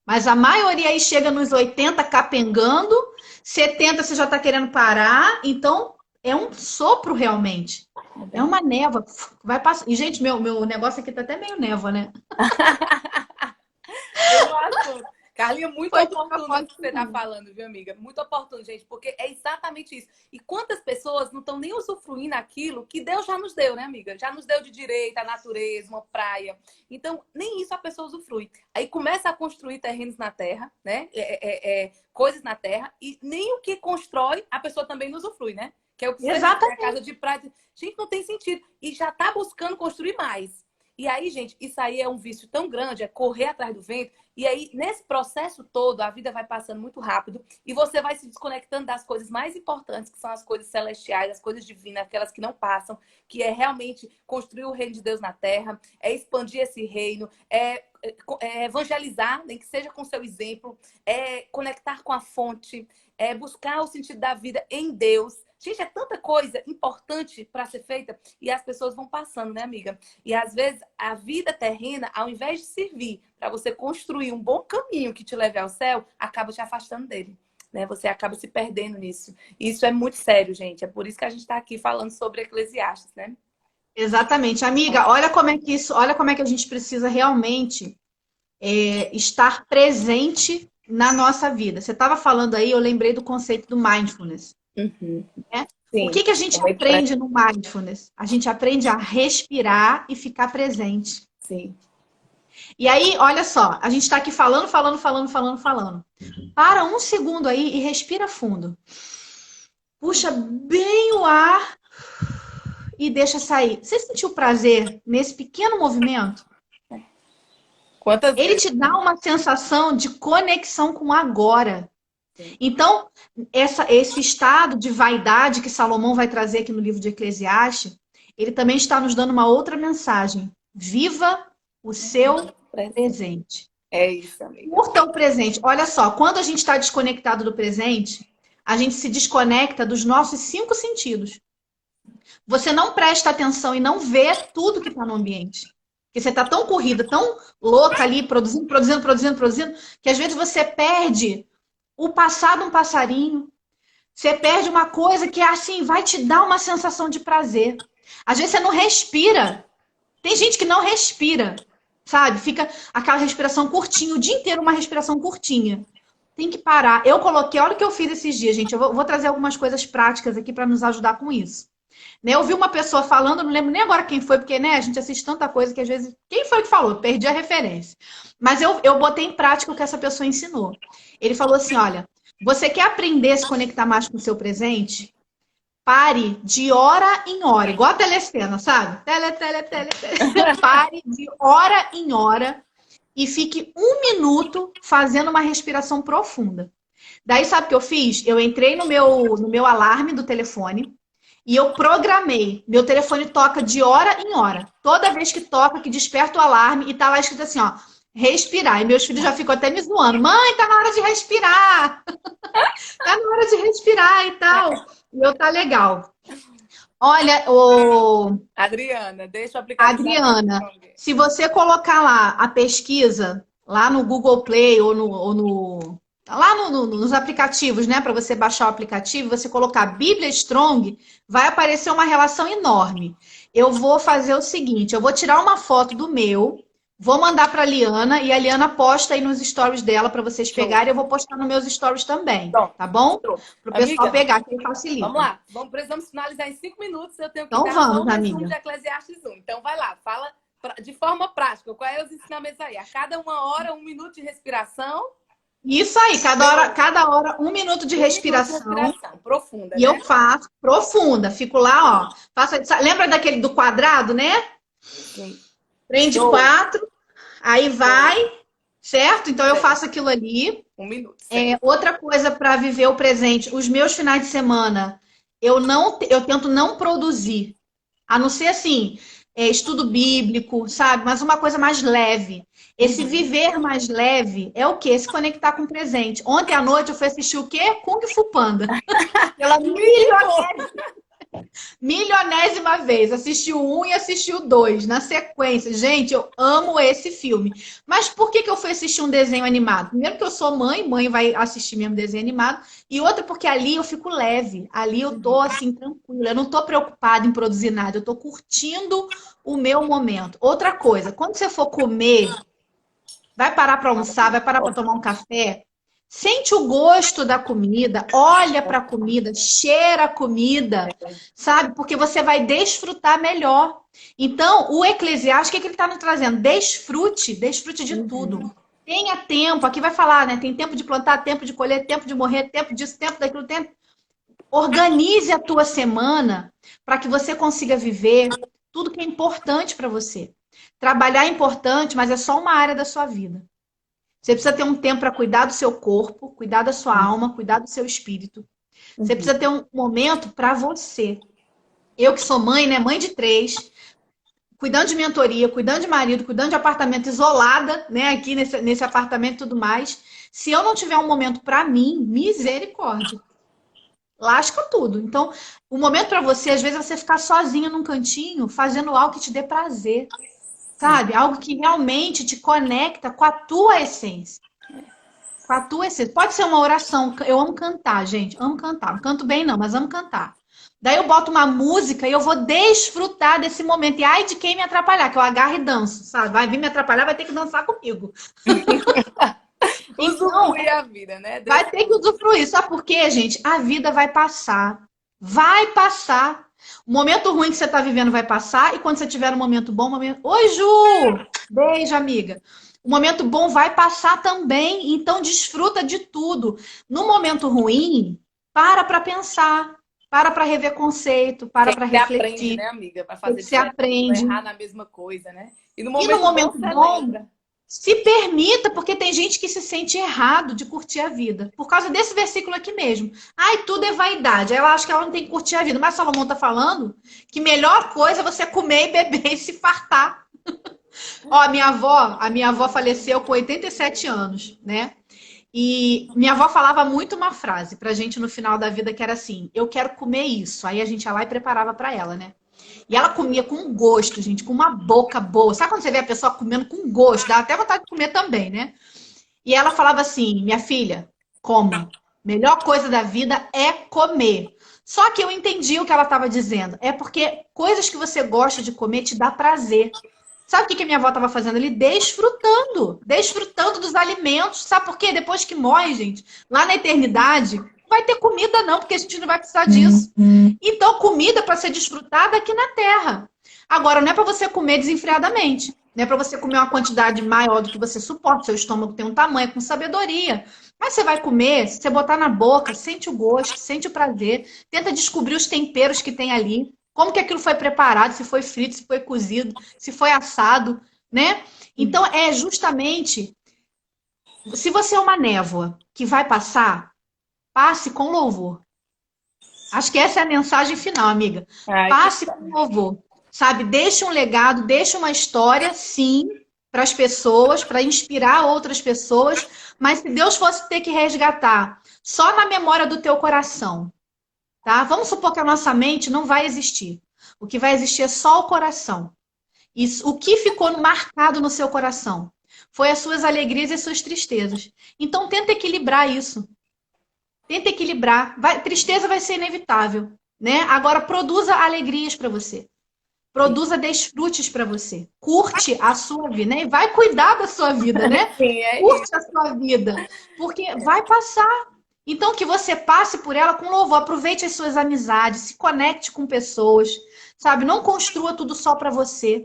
Mas a maioria aí chega nos 80 capengando, 70 você já está querendo parar, então é um sopro realmente. É uma névoa, vai passar. E, gente, meu negócio aqui tá até meio névoa, né? Eu acho, Carlinha, muito Foi de oportuno isso que propósito. você está falando, viu, amiga? Muito oportuno, gente, porque é exatamente isso. E quantas pessoas não estão nem usufruindo aquilo que Deus já nos deu, né, amiga? Já nos deu de direito, a natureza, uma praia. Então, nem isso a pessoa usufrui. Aí começa a construir terrenos na terra, né? Coisas na terra, e nem o que constrói a pessoa também não usufrui, né? Que é o que você disse, é a Exatamente. casa de praia. Gente, não tem sentido. E já está buscando construir mais. E aí, gente, isso aí é um vício tão grande, é correr atrás do vento. E aí, nesse processo todo, a vida vai passando muito rápido e você vai se desconectando das coisas mais importantes, que são as coisas celestiais, as coisas divinas, aquelas que não passam, que é realmente construir o reino de Deus na terra, é expandir esse reino, é evangelizar, nem que seja com seu exemplo, é conectar com a fonte, é buscar o sentido da vida em Deus. Gente, é tanta coisa importante para ser feita e as pessoas vão passando, né, amiga? E às vezes a vida terrena, ao invés de servir para você construir um bom caminho que te leve ao céu, acaba te afastando dele, né? Você acaba se perdendo nisso. E isso é muito sério, gente. É por isso que a gente está aqui falando sobre Eclesiastes, né? Exatamente. Amiga, olha como é que isso, olha como é que a gente precisa realmente estar presente na nossa vida. Você estava falando aí, eu lembrei do conceito do mindfulness. Uhum. Né? O Sim. que a gente aprende no mindfulness? A gente aprende a respirar e ficar presente. Sim. E aí, olha só, a gente está aqui falando. Para um segundo aí e respira fundo. Puxa bem o ar e deixa sair. Você sentiu prazer nesse pequeno movimento? Quantas Ele vezes? te dá uma sensação de conexão com o agora. Então, esse estado de vaidade que Salomão vai trazer aqui no livro de Eclesiastes, ele também está nos dando uma outra mensagem. Viva o seu presente. É isso, amiga. Curta o presente. Olha só, quando a gente está desconectado do presente, a gente se desconecta dos nossos 5 sentidos. Você não presta atenção e não vê tudo que está no ambiente. Porque você está tão corrida, tão louca ali, produzindo, que às vezes você perde o passado um passarinho. Você perde uma coisa que é assim, vai te dar uma sensação de prazer. Às vezes você não respira. Tem gente que não respira, sabe? Fica aquela respiração curtinha, o dia inteiro uma respiração curtinha. Tem que parar. Eu coloquei, olha o que eu fiz esses dias, gente. Eu vou trazer algumas coisas práticas aqui para nos ajudar com isso. Né? Eu vi uma pessoa falando, não lembro nem agora quem foi, porque né, a gente assiste tanta coisa que às vezes. Quem foi que falou? Perdi a referência. Mas eu botei em prática o que essa pessoa ensinou. Ele falou assim: olha, você quer aprender a se conectar mais com o seu presente? Pare de hora em hora, igual a telecena, sabe? Tele. Pare de hora em hora e fique 1 minuto fazendo uma respiração profunda. Daí, sabe o que eu fiz? Eu entrei no meu alarme do telefone e eu programei. Meu telefone toca de hora em hora. Toda vez que toca, que desperta o alarme e tá lá escrito assim, ó, respirar. E meus filhos já ficam até me zoando. Mãe, tá na hora de respirar. Tá na hora de respirar e tal. E eu, tá legal. Olha, Adriana, deixa o aplicativo. Adriana, se você colocar lá a pesquisa, lá no Google Play ou lá nos aplicativos, né, para você baixar o aplicativo, você colocar Bíblia Strong, vai aparecer uma relação enorme. Eu vou fazer o seguinte, eu vou tirar uma foto do meu, vou mandar para a Liana e a Liana posta aí nos stories dela para vocês pegarem, eu vou postar nos meus stories também, tá bom? Para o pessoal pegar, que facilita. Vamos lá, precisamos finalizar em 5 minutos, eu tenho que então dar vamos, só um amiga. resumo de Eclesiastes 1. Então vai lá, fala de forma prática, quais são os ensinamentos aí? A cada 1 hora, 1 minuto de respiração. Isso aí, cada hora 1 minuto de respiração. Profunda, e né? Eu faço profunda, fico lá, ó. Lembra daquele do quadrado, né? Sim. Prende 4, aí vai, certo? Então eu faço aquilo ali. 1 minuto. Outra coisa para viver o presente, os meus finais de semana, eu tento não produzir. A não ser assim, estudo bíblico, sabe? Mas uma coisa mais leve. Esse viver mais leve é o quê? Se conectar com o presente. Ontem à noite eu fui assistir o quê? Kung Fu Panda. Pela milionésima vez. Assisti o 1 e assisti o 2 na sequência. Gente, eu amo esse filme. Mas por que eu fui assistir um desenho animado? Primeiro que eu sou mãe, mãe vai assistir mesmo desenho animado. E outra porque ali eu fico leve. Ali eu tô assim, tranquila. Eu não tô preocupada em produzir nada. Eu tô curtindo o meu momento. Outra coisa, quando você for comer, vai parar para almoçar, vai parar para tomar um café, sente o gosto da comida, olha para a comida, cheira a comida, sabe? Porque você vai desfrutar melhor. Então, o Eclesiastes, o que ele está nos trazendo? Desfrute, desfrute de tudo. Tenha tempo, aqui vai falar, né? Tem tempo de plantar, tempo de colher, tempo de morrer, tempo disso, tempo daquilo, tempo. Organize a tua semana para que você consiga viver tudo que é importante para você. Trabalhar é importante, mas é só uma área da sua vida. Você precisa ter um tempo para cuidar do seu corpo, cuidar da sua alma, cuidar do seu espírito. Você precisa ter um momento para você. Eu que sou mãe, né? Mãe de 3, cuidando de mentoria, cuidando de marido, cuidando de apartamento, isolada, né? Aqui nesse apartamento e tudo mais. Se eu não tiver um momento para mim, misericórdia. Lasca tudo. Então, o momento para você, às vezes, é você ficar sozinha num cantinho, fazendo algo que te dê prazer. Sabe? Algo que realmente te conecta com a tua essência. Com a tua essência. Pode ser uma oração. Eu amo cantar, gente. Amo cantar. Não canto bem, não, mas amo cantar. Daí eu boto uma música e eu vou desfrutar desse momento. E ai de quem me atrapalhar, que eu agarro e danço, sabe? Vai vir me atrapalhar, vai ter que dançar comigo. Usufruir a vida, né? Vai ter que usufruir. Sabe por quê, gente? A vida vai passar. Vai passar. O momento ruim que você está vivendo vai passar. E quando você tiver um momento bom, Oi, Ju! Beijo, amiga. O momento bom vai passar também. Então, desfruta de tudo. No momento ruim, para pensar. Para rever conceito. Para refletir. Você aprende, né, amiga? Para fazer você aprende. Errar na mesma coisa, né? E no momento bom, se permita, porque tem gente que se sente errado de curtir a vida. Por causa desse versículo aqui mesmo. Ai, tudo é vaidade. Ela acha que ela não tem que curtir a vida. Mas Salomão está falando que melhor coisa é você comer e beber e se fartar. Ó, a minha avó faleceu com 87 anos, né? E minha avó falava muito uma frase pra gente no final da vida que era assim: eu quero comer isso. Aí a gente ia lá e preparava pra ela, né? E ela comia com gosto, gente, com uma boca boa. Sabe quando você vê a pessoa comendo com gosto? Dá até vontade de comer também, né? E ela falava assim: minha filha, coma. Melhor coisa da vida é comer. Só que eu entendi o que ela estava dizendo. É porque coisas que você gosta de comer te dá prazer. Sabe o que a minha avó estava fazendo ali? Desfrutando. Desfrutando dos alimentos. Sabe por quê? Depois que morre, gente, lá na eternidade, não vai ter comida não, porque a gente não vai precisar disso. Então, comida para ser desfrutada aqui na Terra. Agora, não é para você comer desenfreadamente. Não é para você comer uma quantidade maior do que você suporta. Seu estômago tem um tamanho, com sabedoria. Mas você vai comer, se você botar na boca, sente o gosto, sente o prazer. Tenta descobrir os temperos que tem ali. Como que aquilo foi preparado, se foi frito, se foi cozido, se foi assado, né? Então, é justamente... Se você é uma névoa que vai passar, passe com louvor. Acho que essa é a mensagem final, amiga. Passe com louvor. Sabe, deixa um legado, deixa uma história, sim, para as pessoas, para inspirar outras pessoas, mas se Deus fosse ter que resgatar só na memória do teu coração, tá? Vamos supor que a nossa mente não vai existir. O que vai existir é só o coração. Isso, o que ficou marcado no seu coração foi as suas alegrias e as suas tristezas. Então, tenta equilibrar isso. Tenta equilibrar. Tristeza vai ser inevitável, né? Agora, produza alegrias para você. Produza desfrutes para você. Curte a sua vida, né? E vai cuidar da sua vida, né? Curte a sua vida. Porque vai passar. Então, que você passe por ela com louvor. Aproveite as suas amizades. Se conecte com pessoas. Sabe? Não construa tudo só para você.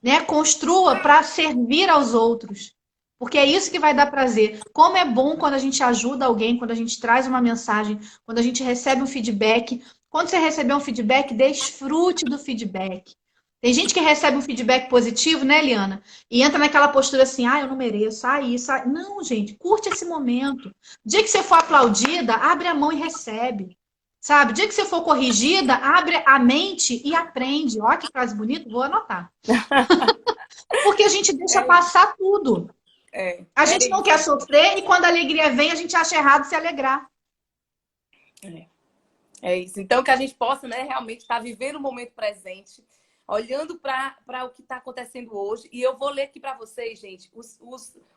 Né? Construa para servir aos outros. Porque é isso que vai dar prazer. Como é bom quando a gente ajuda alguém, quando a gente traz uma mensagem, quando a gente recebe um feedback. Quando você receber um feedback, desfrute do feedback. Tem gente que recebe um feedback positivo, né, Liana? E entra naquela postura assim, eu não mereço, isso. Não, gente, curte esse momento. O dia que você for aplaudida, abre a mão e recebe. Sabe? O dia que você for corrigida, abre a mente e aprende. Olha que frase bonita, vou anotar. Porque a gente deixa É, passar tudo. A é gente não quer isso. sofrer e quando a alegria vem, a gente acha errado se alegrar. É. É isso. Então, que a gente possa, né, realmente estar vivendo o momento presente, olhando para o que está acontecendo hoje. E eu vou ler aqui para vocês, gente,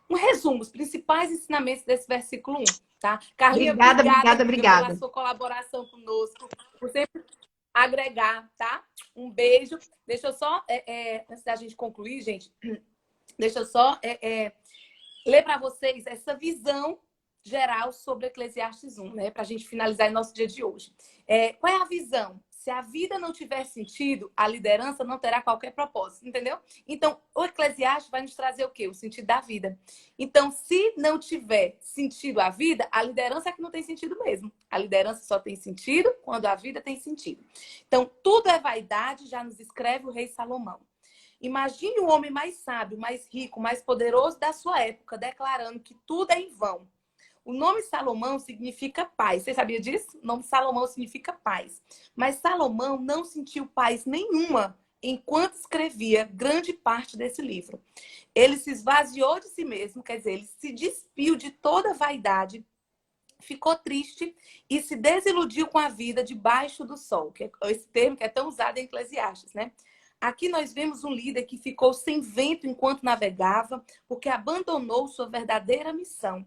um resumo, os principais ensinamentos desse versículo 1, tá? Carlinha, Obrigada, obrigada, obrigada, amiga, pela obrigada. sua colaboração conosco, por sempre agregar, tá? Um beijo. Deixa eu só, antes da gente concluir, gente, deixa eu só ler para vocês essa visão geral sobre Eclesiastes 1, né? Para a gente finalizar o nosso dia de hoje. Qual é a visão? Se a vida não tiver sentido, a liderança não terá qualquer propósito, entendeu? Então, o Eclesiastes vai nos trazer o quê? O sentido da vida. Então, se não tiver sentido a vida, a liderança é que não tem sentido mesmo. A liderança só tem sentido quando a vida tem sentido. Então, tudo é vaidade, já nos escreve o rei Salomão. Imagine o homem mais sábio, mais rico, mais poderoso da sua época, declarando que tudo é em vão. O nome Salomão significa paz. Você sabia disso? O nome Salomão significa paz. Mas Salomão não sentiu paz nenhuma enquanto escrevia grande parte desse livro. Ele se esvaziou de si mesmo, quer dizer, ele se despiu de toda vaidade, ficou triste e se desiludiu com a vida debaixo do sol, que é esse termo que é tão usado em Eclesiastes, né? Aqui nós vemos um líder que ficou sem vento enquanto navegava, porque abandonou sua verdadeira missão.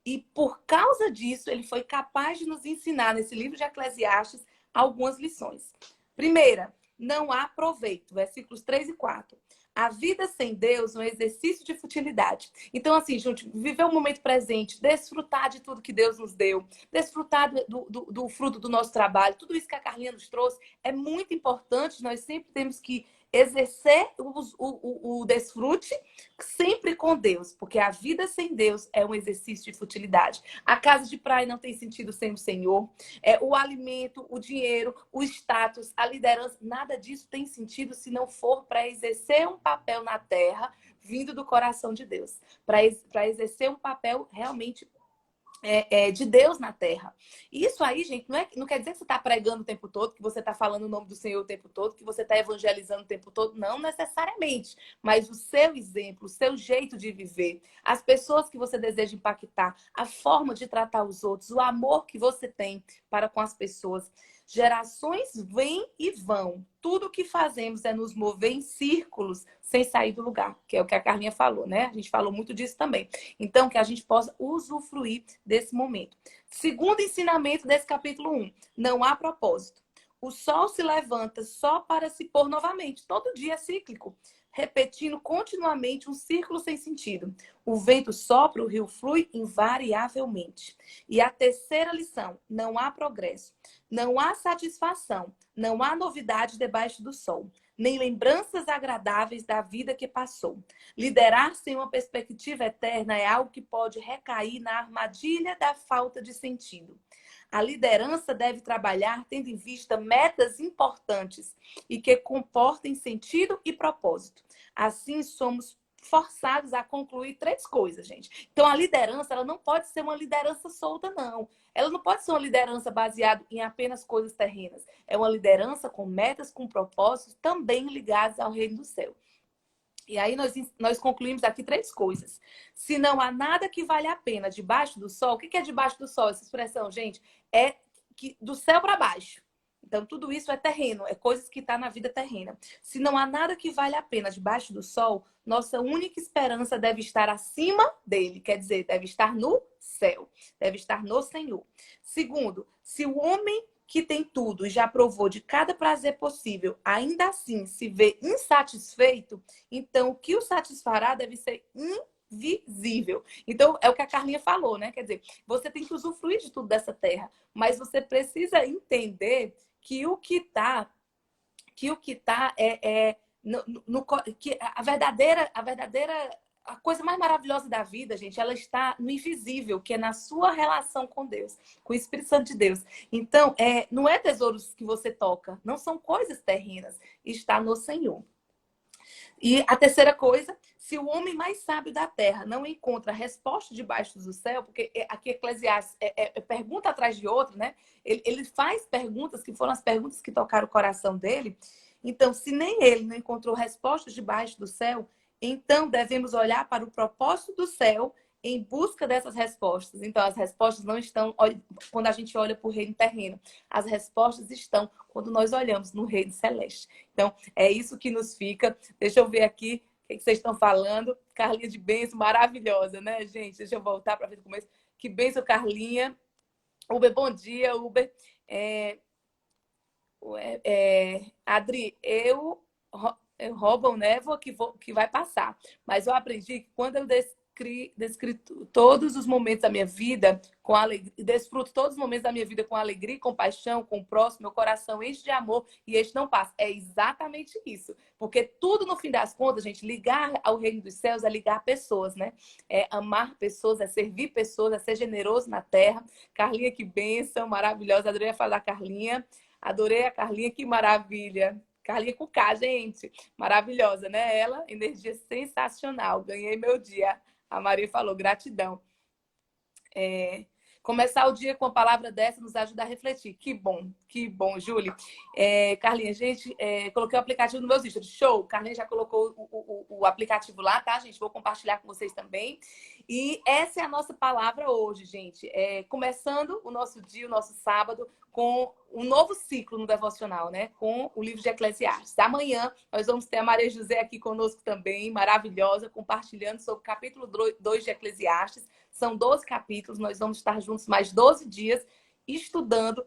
E por causa disso, ele foi capaz de nos ensinar nesse livro de Eclesiastes algumas lições. Primeira, não há proveito, versículos 3 e 4. A vida sem Deus é um exercício de futilidade. Então, assim, gente, viver o momento presente, desfrutar de tudo que Deus nos deu, desfrutar do fruto do nosso trabalho, tudo isso que a Carlinha nos trouxe, é muito importante. Nós sempre temos que exercer o desfrute sempre com Deus, porque a vida sem Deus é um exercício de futilidade. A casa de praia não tem sentido sem o Senhor. O alimento, o dinheiro, o status, a liderança, nada disso tem sentido se não for para exercer um papel na terra vindo do coração de Deus, para exercer um papel realmente de Deus na terra. E isso aí, gente, não quer dizer que você está pregando o tempo todo, que você está falando o nome do Senhor o tempo todo, que você está evangelizando o tempo todo. Não necessariamente. Mas o seu exemplo, o seu jeito de viver, as pessoas que você deseja impactar, a forma de tratar os outros, o amor que você tem para com as pessoas. Gerações vêm e vão. Tudo o que fazemos é nos mover em círculos sem sair do lugar, que é o que a Carlinha falou, né? A gente falou muito disso também. Então, que a gente possa usufruir desse momento. Segundo ensinamento desse capítulo 1, não há propósito. O sol se levanta só para se pôr novamente. Todo dia é cíclico, repetindo continuamente um círculo sem sentido. O vento sopra, o rio flui invariavelmente. E a terceira lição, não há progresso. Não há satisfação, não há novidade debaixo do sol, nem lembranças agradáveis da vida que passou. Liderar sem uma perspectiva eterna é algo que pode recair na armadilha da falta de sentido. A liderança deve trabalhar tendo em vista metas importantes e que comportem sentido e propósito. Assim, somos forçados a concluir três coisas, gente. Então, a liderança, ela não pode ser uma liderança solta, não. Ela não pode ser uma liderança baseada em apenas coisas terrenas. É uma liderança com metas, com propósitos, também ligados ao reino do céu. E aí nós concluímos aqui três coisas. Se não há nada que vale a pena debaixo do sol, o que é debaixo do sol? Essa expressão, gente, é do céu para baixo. Então, tudo isso é terreno, é coisas que estão na vida terrena. Se não há nada que vale a pena debaixo do sol, nossa única esperança deve estar acima dele, quer dizer, deve estar no céu, deve estar no Senhor. Segundo, se o homem que tem tudo e já provou de cada prazer possível, ainda assim se vê insatisfeito, então o que o satisfará deve ser invisível. Então, é o que a Carlinha falou, né? Quer dizer, você tem que usufruir de tudo dessa terra, mas você precisa entender que o que está que a coisa mais maravilhosa da vida, gente, ela está no invisível, que é na sua relação com Deus, com o Espírito Santo de Deus. Então, não é tesouros que você toca, não são coisas terrenas, está no Senhor. E a terceira coisa, se o homem mais sábio da terra não encontra resposta debaixo do céu, porque aqui Eclesiastes é pergunta atrás de outra, né? Ele faz perguntas que foram as perguntas que tocaram o coração dele. Então, se nem ele não encontrou respostas debaixo do céu, então devemos olhar para o propósito do céu em busca dessas respostas. Então, as respostas não estão quando a gente olha para o reino terreno. As respostas estão quando nós olhamos no reino celeste. Então, é isso que nos fica. Deixa eu ver aqui o que vocês estão falando. Carlinha de bênção, maravilhosa, né, gente? Deixa eu voltar para ver o começo. Que bênção, Carlinha. Uber, bom dia, Uber. Adri, eu roubam névoa que vai passar. Mas eu aprendi que quando eu descrevo todos os momentos da minha vida com alegria, desfruto todos os momentos da minha vida com alegria e compaixão, com o próximo, meu coração enche de amor e este não passa. É exatamente isso. Porque tudo, no fim das contas, gente, ligar ao reino dos céus é ligar pessoas, né? É amar pessoas, é servir pessoas, é ser generoso na terra. Carlinha, que bênção, maravilhosa. Adorei falar da Carlinha. Adorei a Carlinha, que maravilha. Carlinha com K, gente. Maravilhosa, né? Ela, energia sensacional. Ganhei meu dia. A Maria falou, gratidão. Começar o dia com a palavra dessa nos ajuda a refletir. Que bom, Júlia. Carlinha, gente, coloquei o aplicativo no meu stories. Show! Carlinha já colocou o aplicativo lá, tá, gente? Vou compartilhar com vocês também. E essa é a nossa palavra hoje, gente. Começando o nosso dia, o nosso sábado, com um novo ciclo no devocional, né? Com o livro de Eclesiastes. Amanhã nós vamos ter a Maria José aqui conosco também, maravilhosa, compartilhando sobre o capítulo 2 de Eclesiastes. São 12 capítulos, nós vamos estar juntos mais 12 dias estudando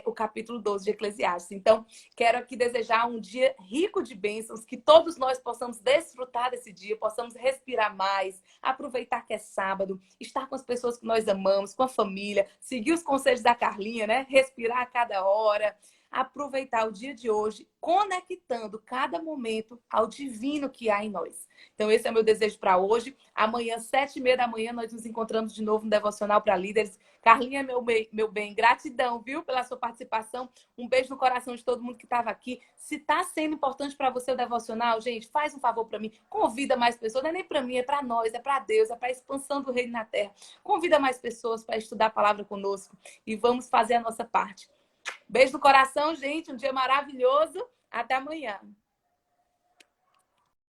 o capítulo 12 de Eclesiastes. Então, quero aqui desejar um dia rico de bênçãos, que todos nós possamos desfrutar desse dia, possamos respirar mais, aproveitar que é sábado, estar com as pessoas que nós amamos, com a família, seguir os conselhos da Carlinha, né? Respirar a cada hora, aproveitar o dia de hoje, conectando cada momento ao divino que há em nós. Então, esse é o meu desejo para hoje. Amanhã, 7h30 da manhã, nós nos encontramos de novo no Devocional para Líderes. Carlinha, meu bem, gratidão, viu, pela sua participação. Um beijo no coração de todo mundo que estava aqui. Se está sendo importante para você o Devocional, gente, faz um favor para mim. Convida mais pessoas. Não é nem para mim, é para nós, é para Deus, é para a expansão do reino na terra. Convida mais pessoas para estudar a palavra conosco e vamos fazer a nossa parte. Beijo no coração, gente. Um dia maravilhoso. Até amanhã.